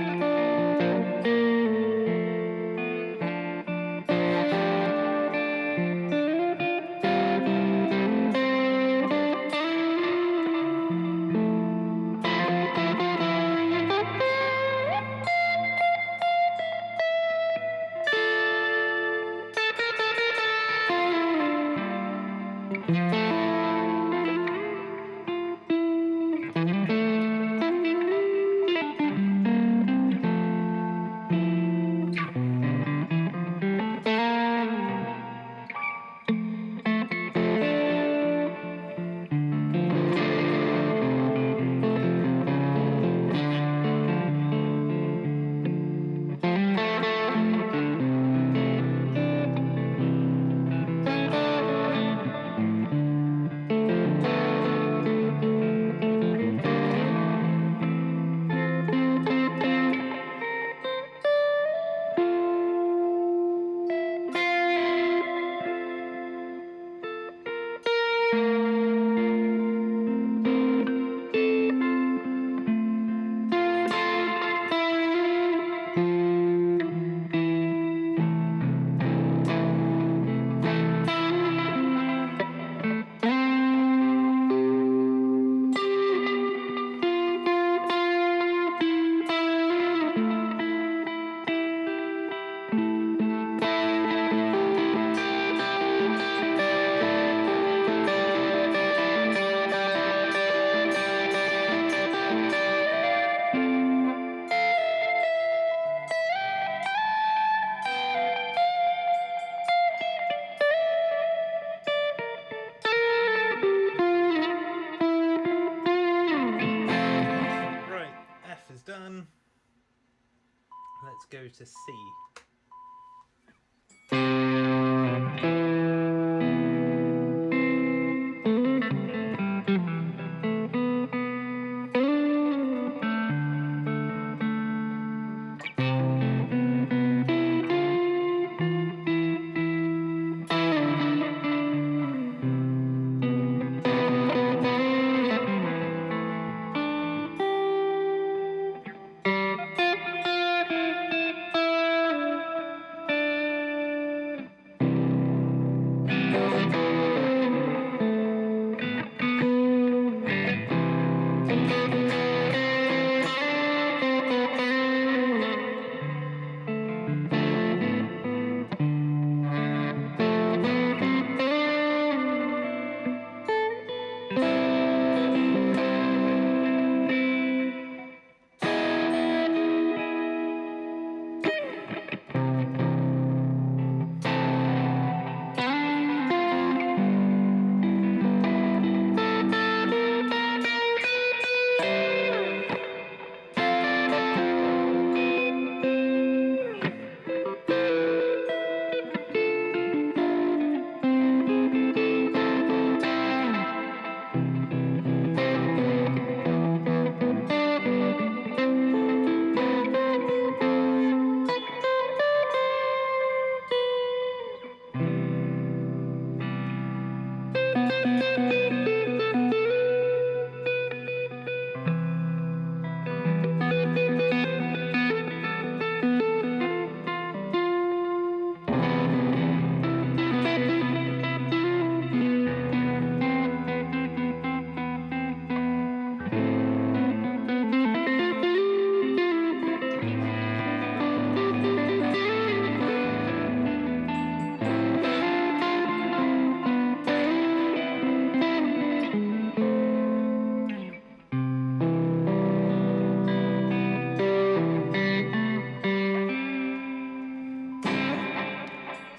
to C.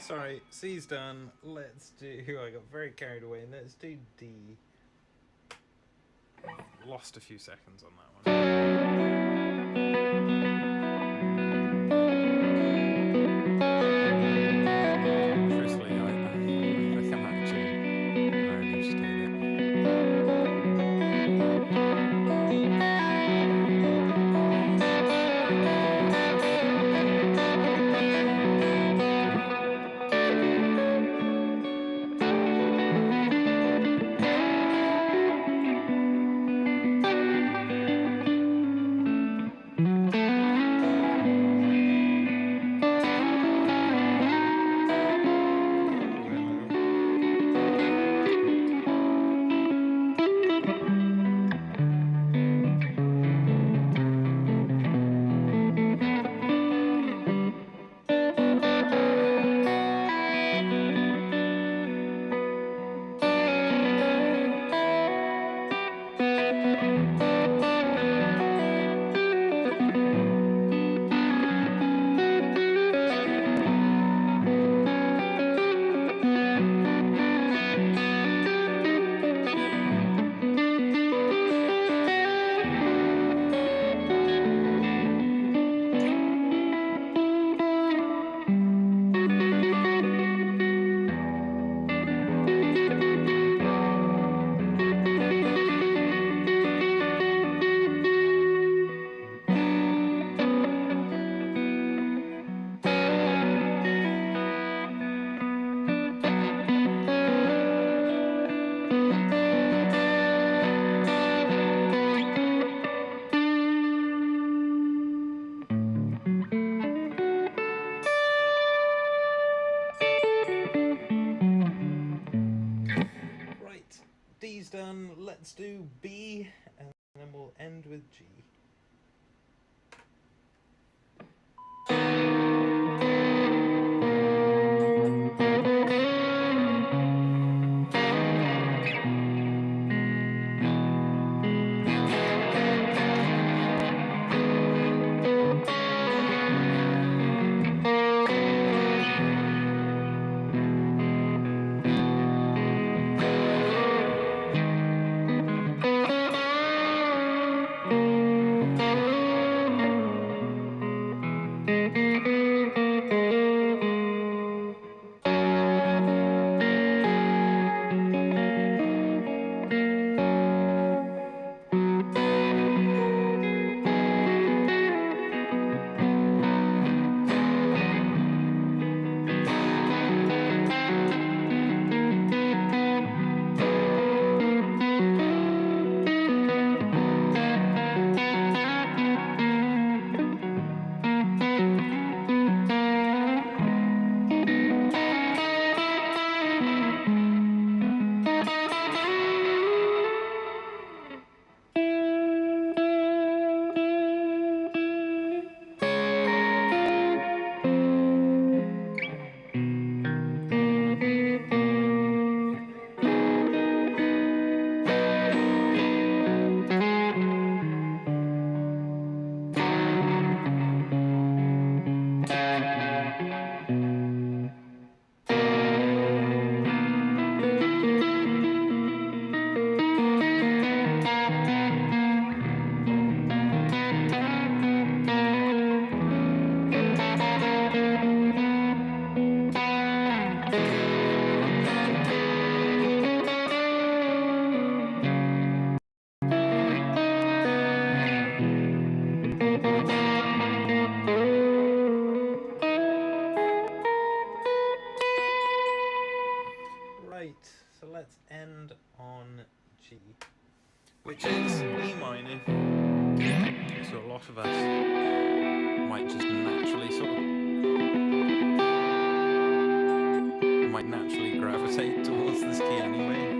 Sorry, C's done. Let's do. I got very carried away. Let's do D. Lost a few seconds on that one. Truthfully, I come back to I only just did it. D's done, let's do B, and then we'll end with G. So let's end on G, which is E minor. So a lot of us might just naturally might naturally gravitate towards this key anyway.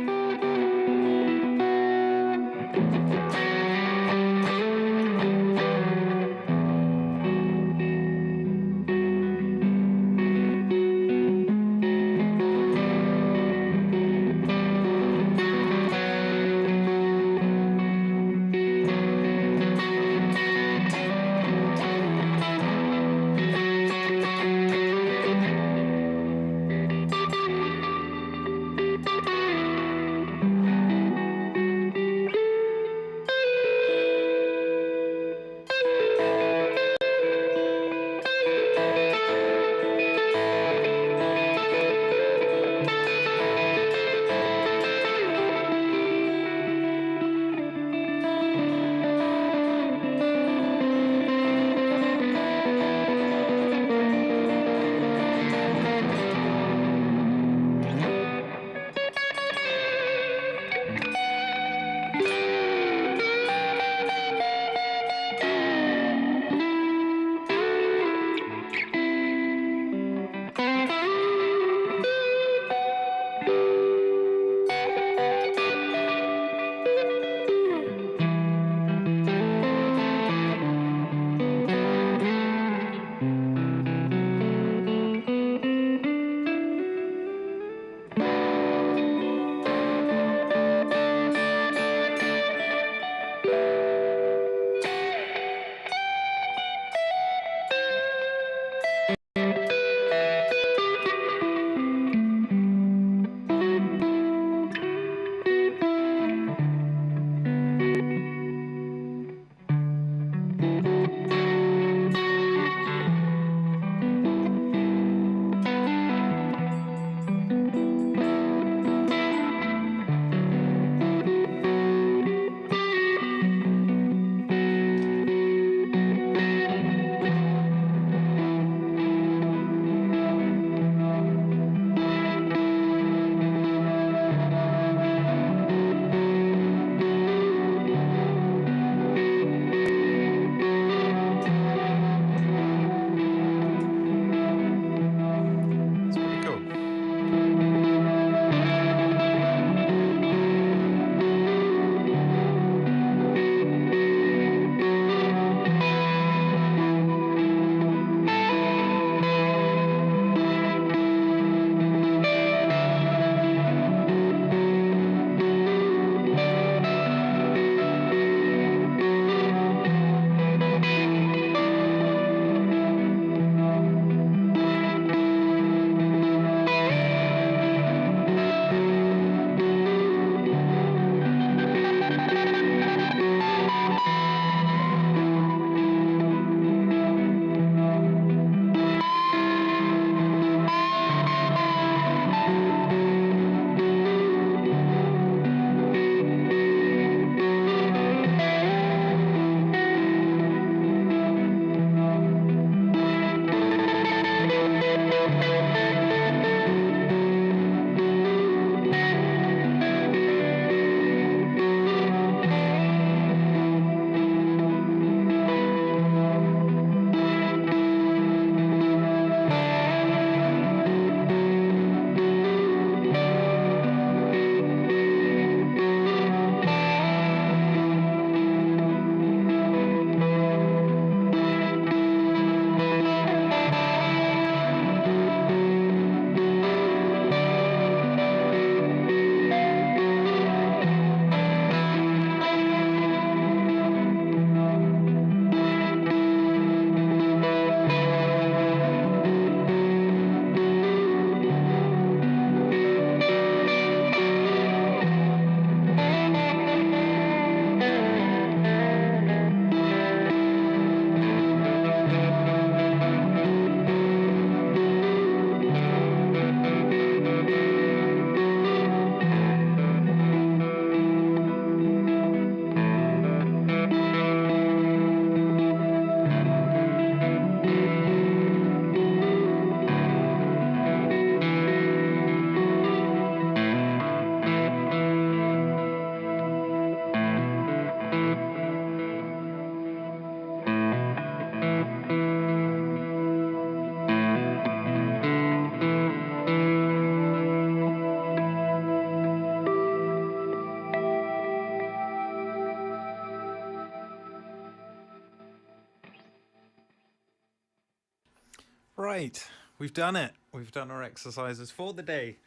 Right, we've done it. We've done our exercises for the day.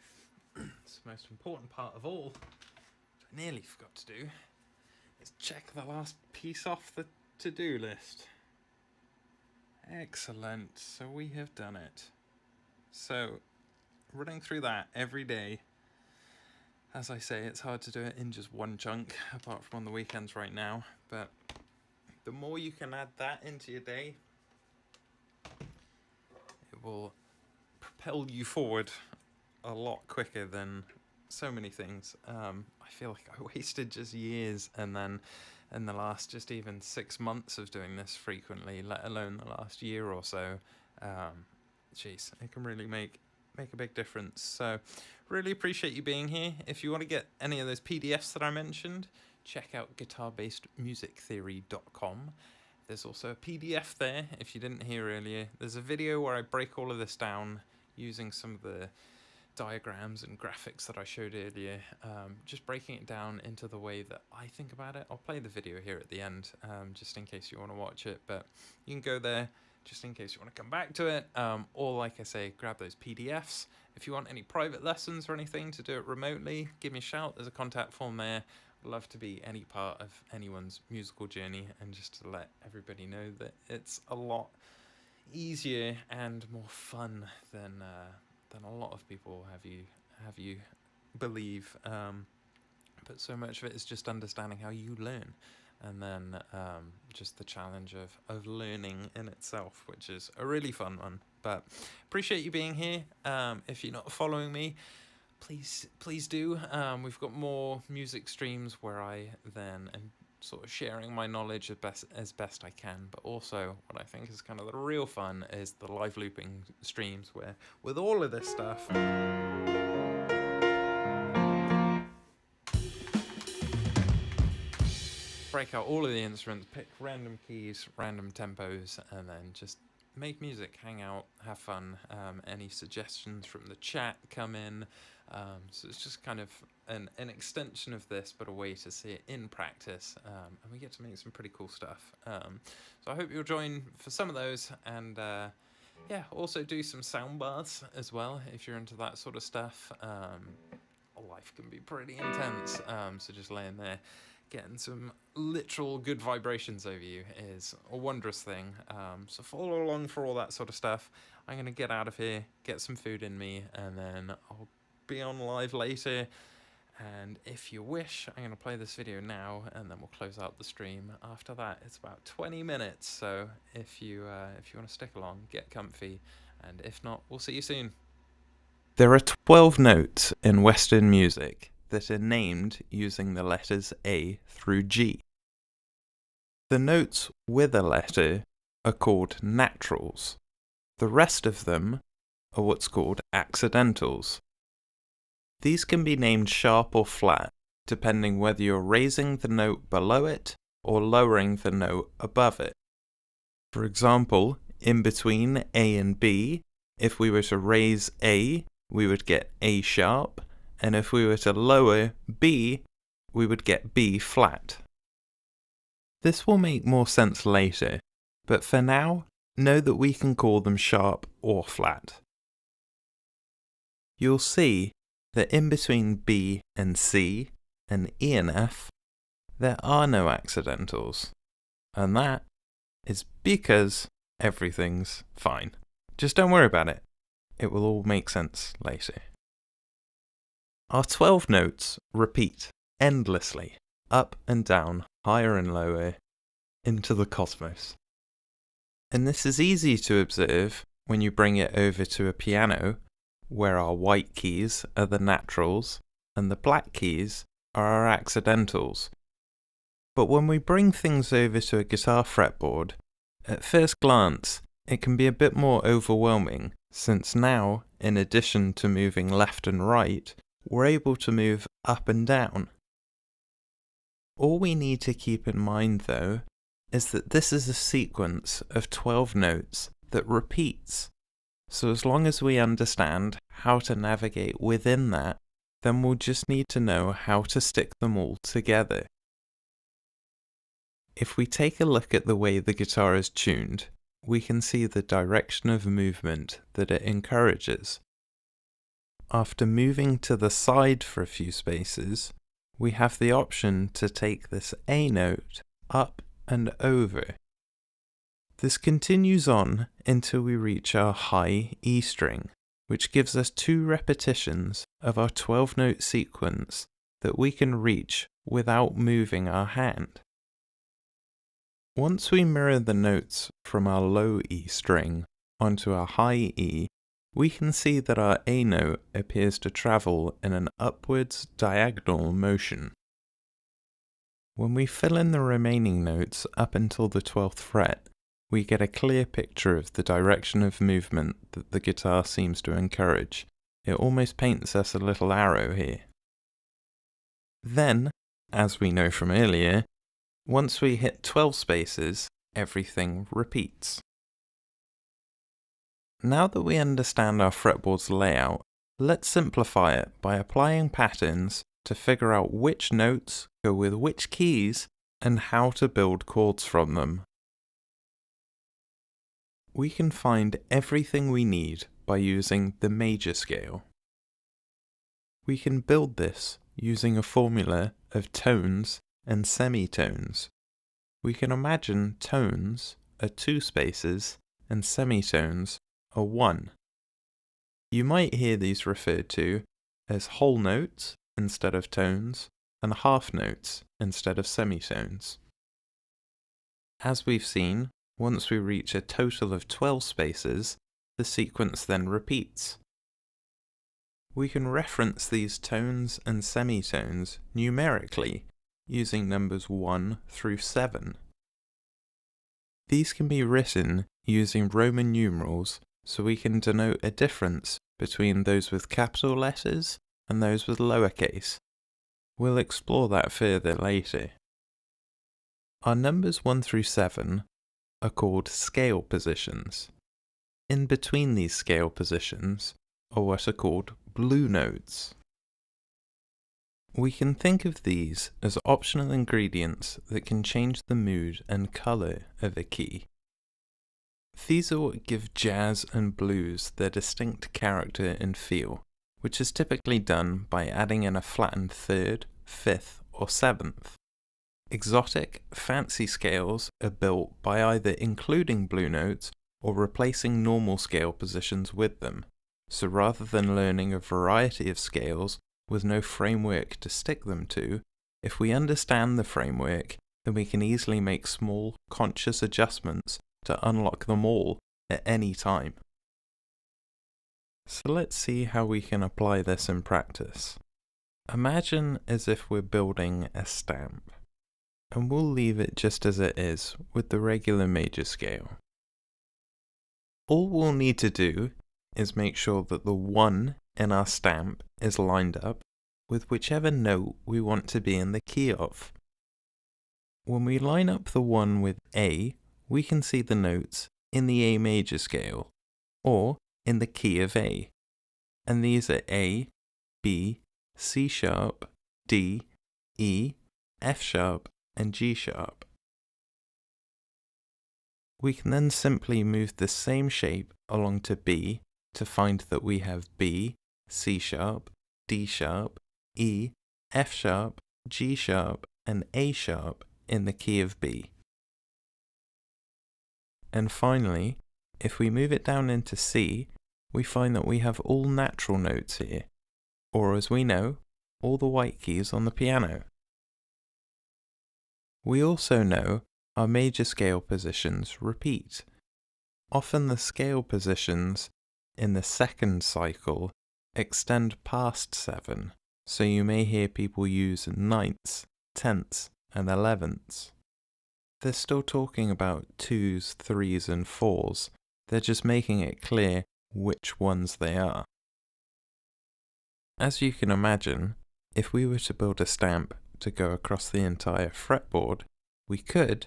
It's the most important part of all, which I nearly forgot to do, is check the last piece off the to-do list. Excellent, so we have done it. So, running through that every day. As I say, it's hard to do it in just one chunk, apart from on the weekends right now, but the more you can add that into your day, it will propel you forward a lot quicker than so many things. I feel like I wasted just years, and then in the last just even 6 months of doing this frequently, let alone the last year or so, geez, it can really make a big difference. So really appreciate you being here. If you want to get any of those PDFs that I mentioned, check out guitarbasedmusictheory.com. There's also a PDF there, if you didn't hear earlier. There's a video where I break all of this down using some of the diagrams and graphics that I showed earlier, just breaking it down into the way that I think about it. I'll play the video here at the end, just in case you want to watch it, but you can go there just in case you want to come back to it, or like I say, grab those PDFs. If you want any private lessons or anything to do it remotely, give me a shout. There's a contact form there. I'd love to be any part of anyone's musical journey, and just to let everybody know that it's a lot easier and more fun than a lot of people have you believe. But so much of it is just understanding how you learn, and then just the challenge of learning in itself, which is a really fun one. But appreciate you being here. If you're not following me, please do. We've got more music streams where I then am sort of sharing my knowledge as best I can, but also what I think is kind of the real fun is the live looping streams, where with all of this stuff, break out all of the instruments, pick random keys, random tempos, and then just make music, hang out, have fun. Any suggestions from the chat come in. So it's just kind of an extension of this, but a way to see it in practice. And we get to make some pretty cool stuff. So I hope you'll join for some of those, and yeah, also do some sound baths as well if you're into that sort of stuff. Life can be pretty intense, so just laying there getting some literal good vibrations over you is a wondrous thing. So follow along for all that sort of stuff. I'm going to get out of here, get some food in me, and then I'll be on live later. And if you wish, I'm going to play this video now, and then we'll close out the stream after that. It's about 20 minutes, so if you want to stick along, get comfy, and if not, we'll see you soon. There are 12 notes in Western music that are named using the letters A through G. The notes with a letter are called naturals. The rest of them are what's called accidentals. These can be named sharp or flat, depending whether you're raising the note below it or lowering the note above it. For example, in between A and B, if we were to raise A, we would get A sharp, and if we were to lower B, we would get B flat. This will make more sense later, but for now, know that we can call them sharp or flat. You'll see that in between B and C, and E and F, there are no accidentals, and that is because everything's fine. Just don't worry about it. It will all make sense later. Our 12 notes repeat endlessly, up and down, higher and lower, into the cosmos. And this is easy to observe when you bring it over to a piano, where our white keys are the naturals and the black keys are our accidentals. But when we bring things over to a guitar fretboard, at first glance, it can be a bit more overwhelming, since now, in addition to moving left and right, we're able to move up and down. All we need to keep in mind, though, is that this is a sequence of 12 notes that repeats. So as long as we understand how to navigate within that, then we'll just need to know how to stick them all together. If we take a look at the way the guitar is tuned, we can see the direction of movement that it encourages. After moving to the side for a few spaces, we have the option to take this A note up and over. This continues on until we reach our high E string, which gives us 2 repetitions of our 12-note sequence that we can reach without moving our hand. Once we mirror the notes from our low E string onto our high E, we can see that our A note appears to travel in an upwards diagonal motion. When we fill in the remaining notes up until the 12th fret, we get a clear picture of the direction of movement that the guitar seems to encourage. It almost paints us a little arrow here. Then, as we know from earlier, once we hit 12 spaces, everything repeats. Now that we understand our fretboard's layout, let's simplify it by applying patterns to figure out which notes go with which keys and how to build chords from them. We can find everything we need by using the major scale. We can build this using a formula of tones and semitones. We can imagine tones are 2 spaces and semitones are 1. You might hear these referred to as whole notes instead of tones and half notes instead of semitones. As we've seen, once we reach a total of 12 spaces, the sequence then repeats. We can reference these tones and semitones numerically using numbers 1 through 7. These can be written using Roman numerals so we can denote a difference between those with capital letters and those with lowercase. We'll explore that further later. Our numbers 1 through 7 are called scale positions. In between these scale positions are what are called blue notes. We can think of these as optional ingredients that can change the mood and colour of a key. These are what give jazz and blues their distinct character and feel, which is typically done by adding in a flattened 3rd, 5th, or 7th. Exotic, fancy scales are built by either including blue notes or replacing normal scale positions with them, so rather than learning a variety of scales with no framework to stick them to, if we understand the framework, then we can easily make small, conscious adjustments to unlock them all at any time. So let's see how we can apply this in practice. Imagine as if we're building a stamp, and we'll leave it just as it is with the regular major scale. All we'll need to do is make sure that the 1 in our stamp is lined up with whichever note we want to be in the key of. When we line up the 1 with A, we can see the notes in the A major scale, or in the key of A, and these are A, B, C sharp, D, E, F sharp, and G sharp. We can then simply move the same shape along to B to find that we have B, C sharp, D sharp, E, F sharp, G sharp, and A sharp in the key of B. And finally, if we move it down into C, we find that we have all natural notes here, or as we know, all the white keys on the piano. We also know our major scale positions repeat. Often the scale positions in the second cycle extend past 7, so you may hear people use 9ths, 10ths, and 11ths. They're still talking about 2s, 3s, and 4s. They're just making it clear which ones they are. As you can imagine, if we were to build a stamp to go across the entire fretboard, we could,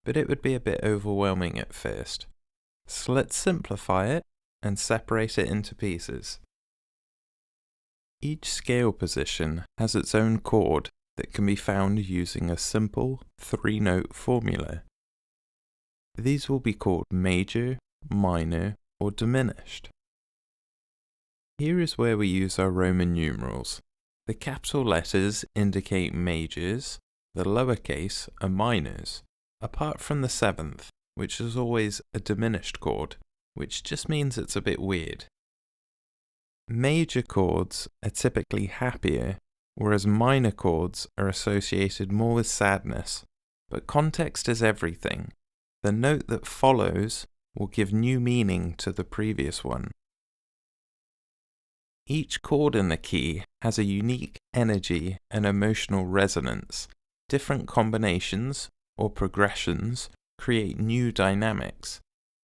but it would be a bit overwhelming at first. So let's simplify it and separate it into pieces. Each scale position has its own chord that can be found using a simple 3-note formula. These will be called major, minor, or diminished. Here is where we use our Roman numerals. The capital letters indicate majors, the lowercase are minors, apart from the seventh, which is always a diminished chord, which just means it's a bit weird. Major chords are typically happier, whereas minor chords are associated more with sadness. But context is everything. The note that follows will give new meaning to the previous one. Each chord in the key has a unique energy and emotional resonance. Different combinations or progressions create new dynamics.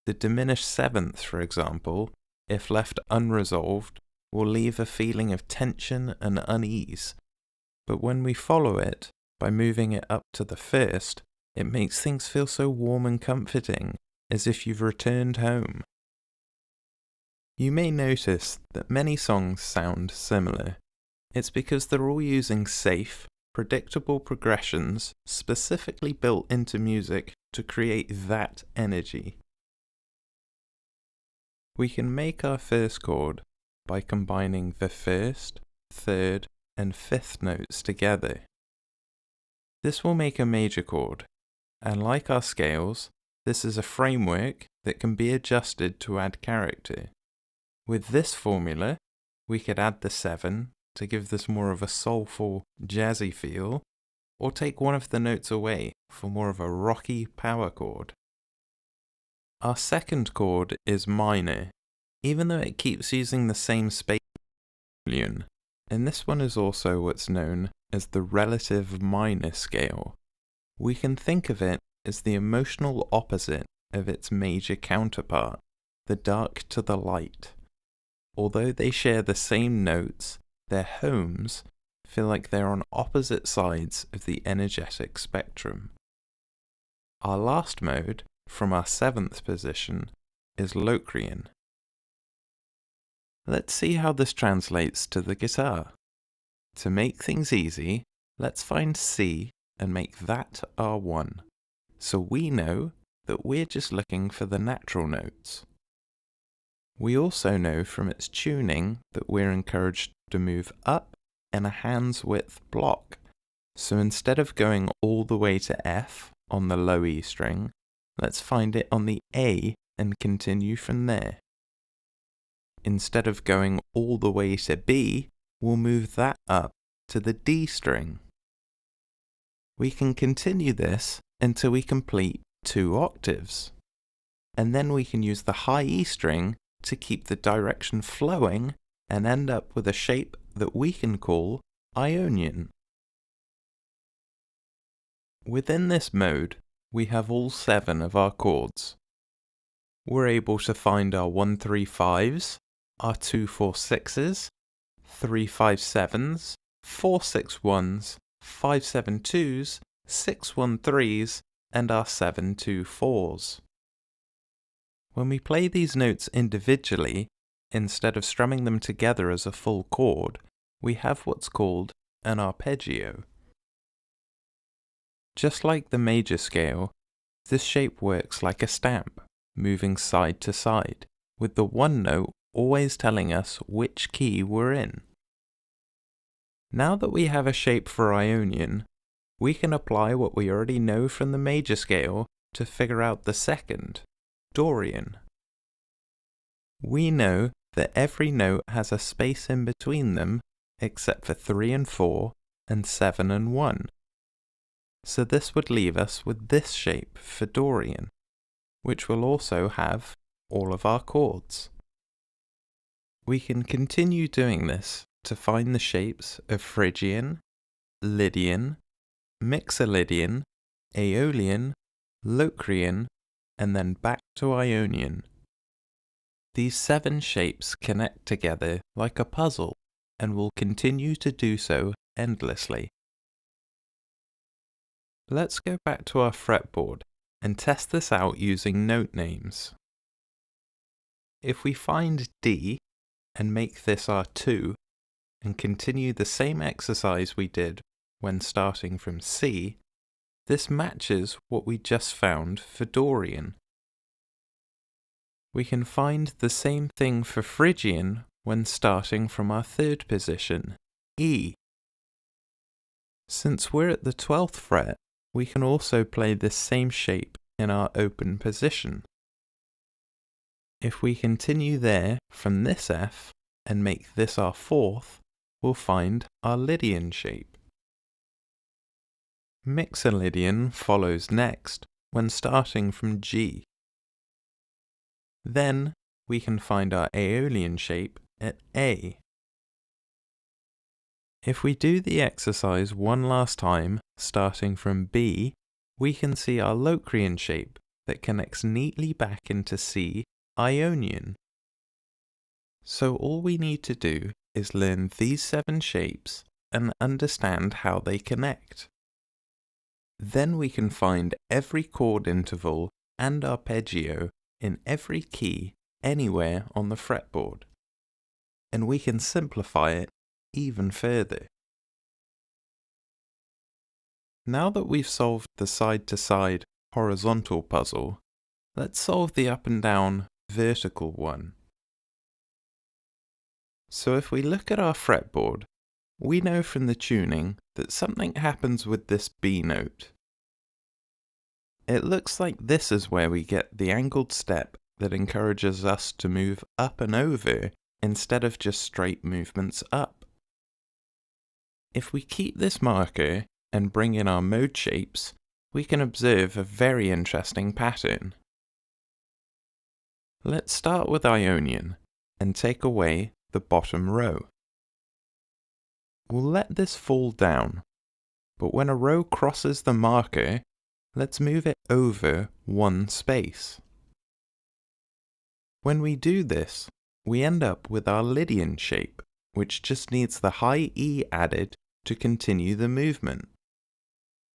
The diminished seventh, for example, if left unresolved, will leave a feeling of tension and unease. But when we follow it, by moving it up to the first, it makes things feel so warm and comforting, as if you've returned home. You may notice that many songs sound similar. It's because they're all using safe, predictable progressions specifically built into music to create that energy. We can make our first chord by combining the first, third, and fifth notes together. This will make a major chord, and like our scales, this is a framework that can be adjusted to add character. With this formula, we could add the 7 to give this more of a soulful, jazzy feel, or take one of the notes away for more of a rocky power chord. Our second chord is minor, even though it keeps using the same space, and this one is also what's known as the relative minor scale. We can think of it as the emotional opposite of its major counterpart, the dark to the light. Although they share the same notes, their homes feel like they're on opposite sides of the energetic spectrum. Our last mode, from our 7th position, is Locrian. Let's see how this translates to the guitar. To make things easy, let's find C and make that our 1, so we know that we're just looking for the natural notes. We also know from its tuning that we're encouraged to move up in a hand's width block, so instead of going all the way to F on the low E string, let's find it on the A and continue from there. Instead of going all the way to B, we'll move that up to the D string. We can continue this until we complete 2 octaves, and then we can use the high E string to keep the direction flowing and end up with a shape that we can call Ionian. Within this mode, we have all 7 of our chords. We're able to find our 1-3-5s, our 2-4-6s, 3-5-7s, 4-6-1s, 5-7-2s, 6-1-3s, and our 7-2-4s. When we play these notes individually, instead of strumming them together as a full chord, we have what's called an arpeggio. Just like the major scale, this shape works like a stamp, moving side to side, with the one note always telling us which key we're in. Now that we have a shape for Ionian, we can apply what we already know from the major scale to figure out the second, Dorian. We know that every note has a space in between them except for 3 and 4 and 7 and 1. So this would leave us with this shape for Dorian, which will also have all of our chords. We can continue doing this to find the shapes of Phrygian, Lydian, Mixolydian, Aeolian, Locrian, and then back to Ionian. These 7 shapes connect together like a puzzle and will continue to do so endlessly. Let's go back to our fretboard and test this out using note names. If we find D and make this our 2 and continue the same exercise we did when starting from C, this matches what we just found for Dorian, we can find the same thing for Phrygian when starting from our third position, E. Since we're at the 12th fret, we can also play this same shape in our open position. If we continue there from this F and make this our 4th, we'll find our Lydian shape. Mixolydian follows next when starting from G. Then we can find our Aeolian shape at A. If we do the exercise one last time, starting from B, we can see our Locrian shape that connects neatly back into C, Ionian. So all we need to do is learn these 7 shapes and understand how they connect. Then we can find every chord interval and arpeggio in every key anywhere on the fretboard. And we can simplify it even further. Now that we've solved the side-to-side horizontal puzzle, let's solve the up and down vertical one. So if we look at our fretboard, we know from the tuning that something happens with this B note. It looks like this is where we get the angled step that encourages us to move up and over instead of just straight movements up. If we keep this marker and bring in our mode shapes, we can observe a very interesting pattern. Let's start with Ionian and take away the bottom row. We'll let this fall down, but when a row crosses the marker, let's move it over one space. When we do this, we end up with our Lydian shape, which just needs the high E added to continue the movement.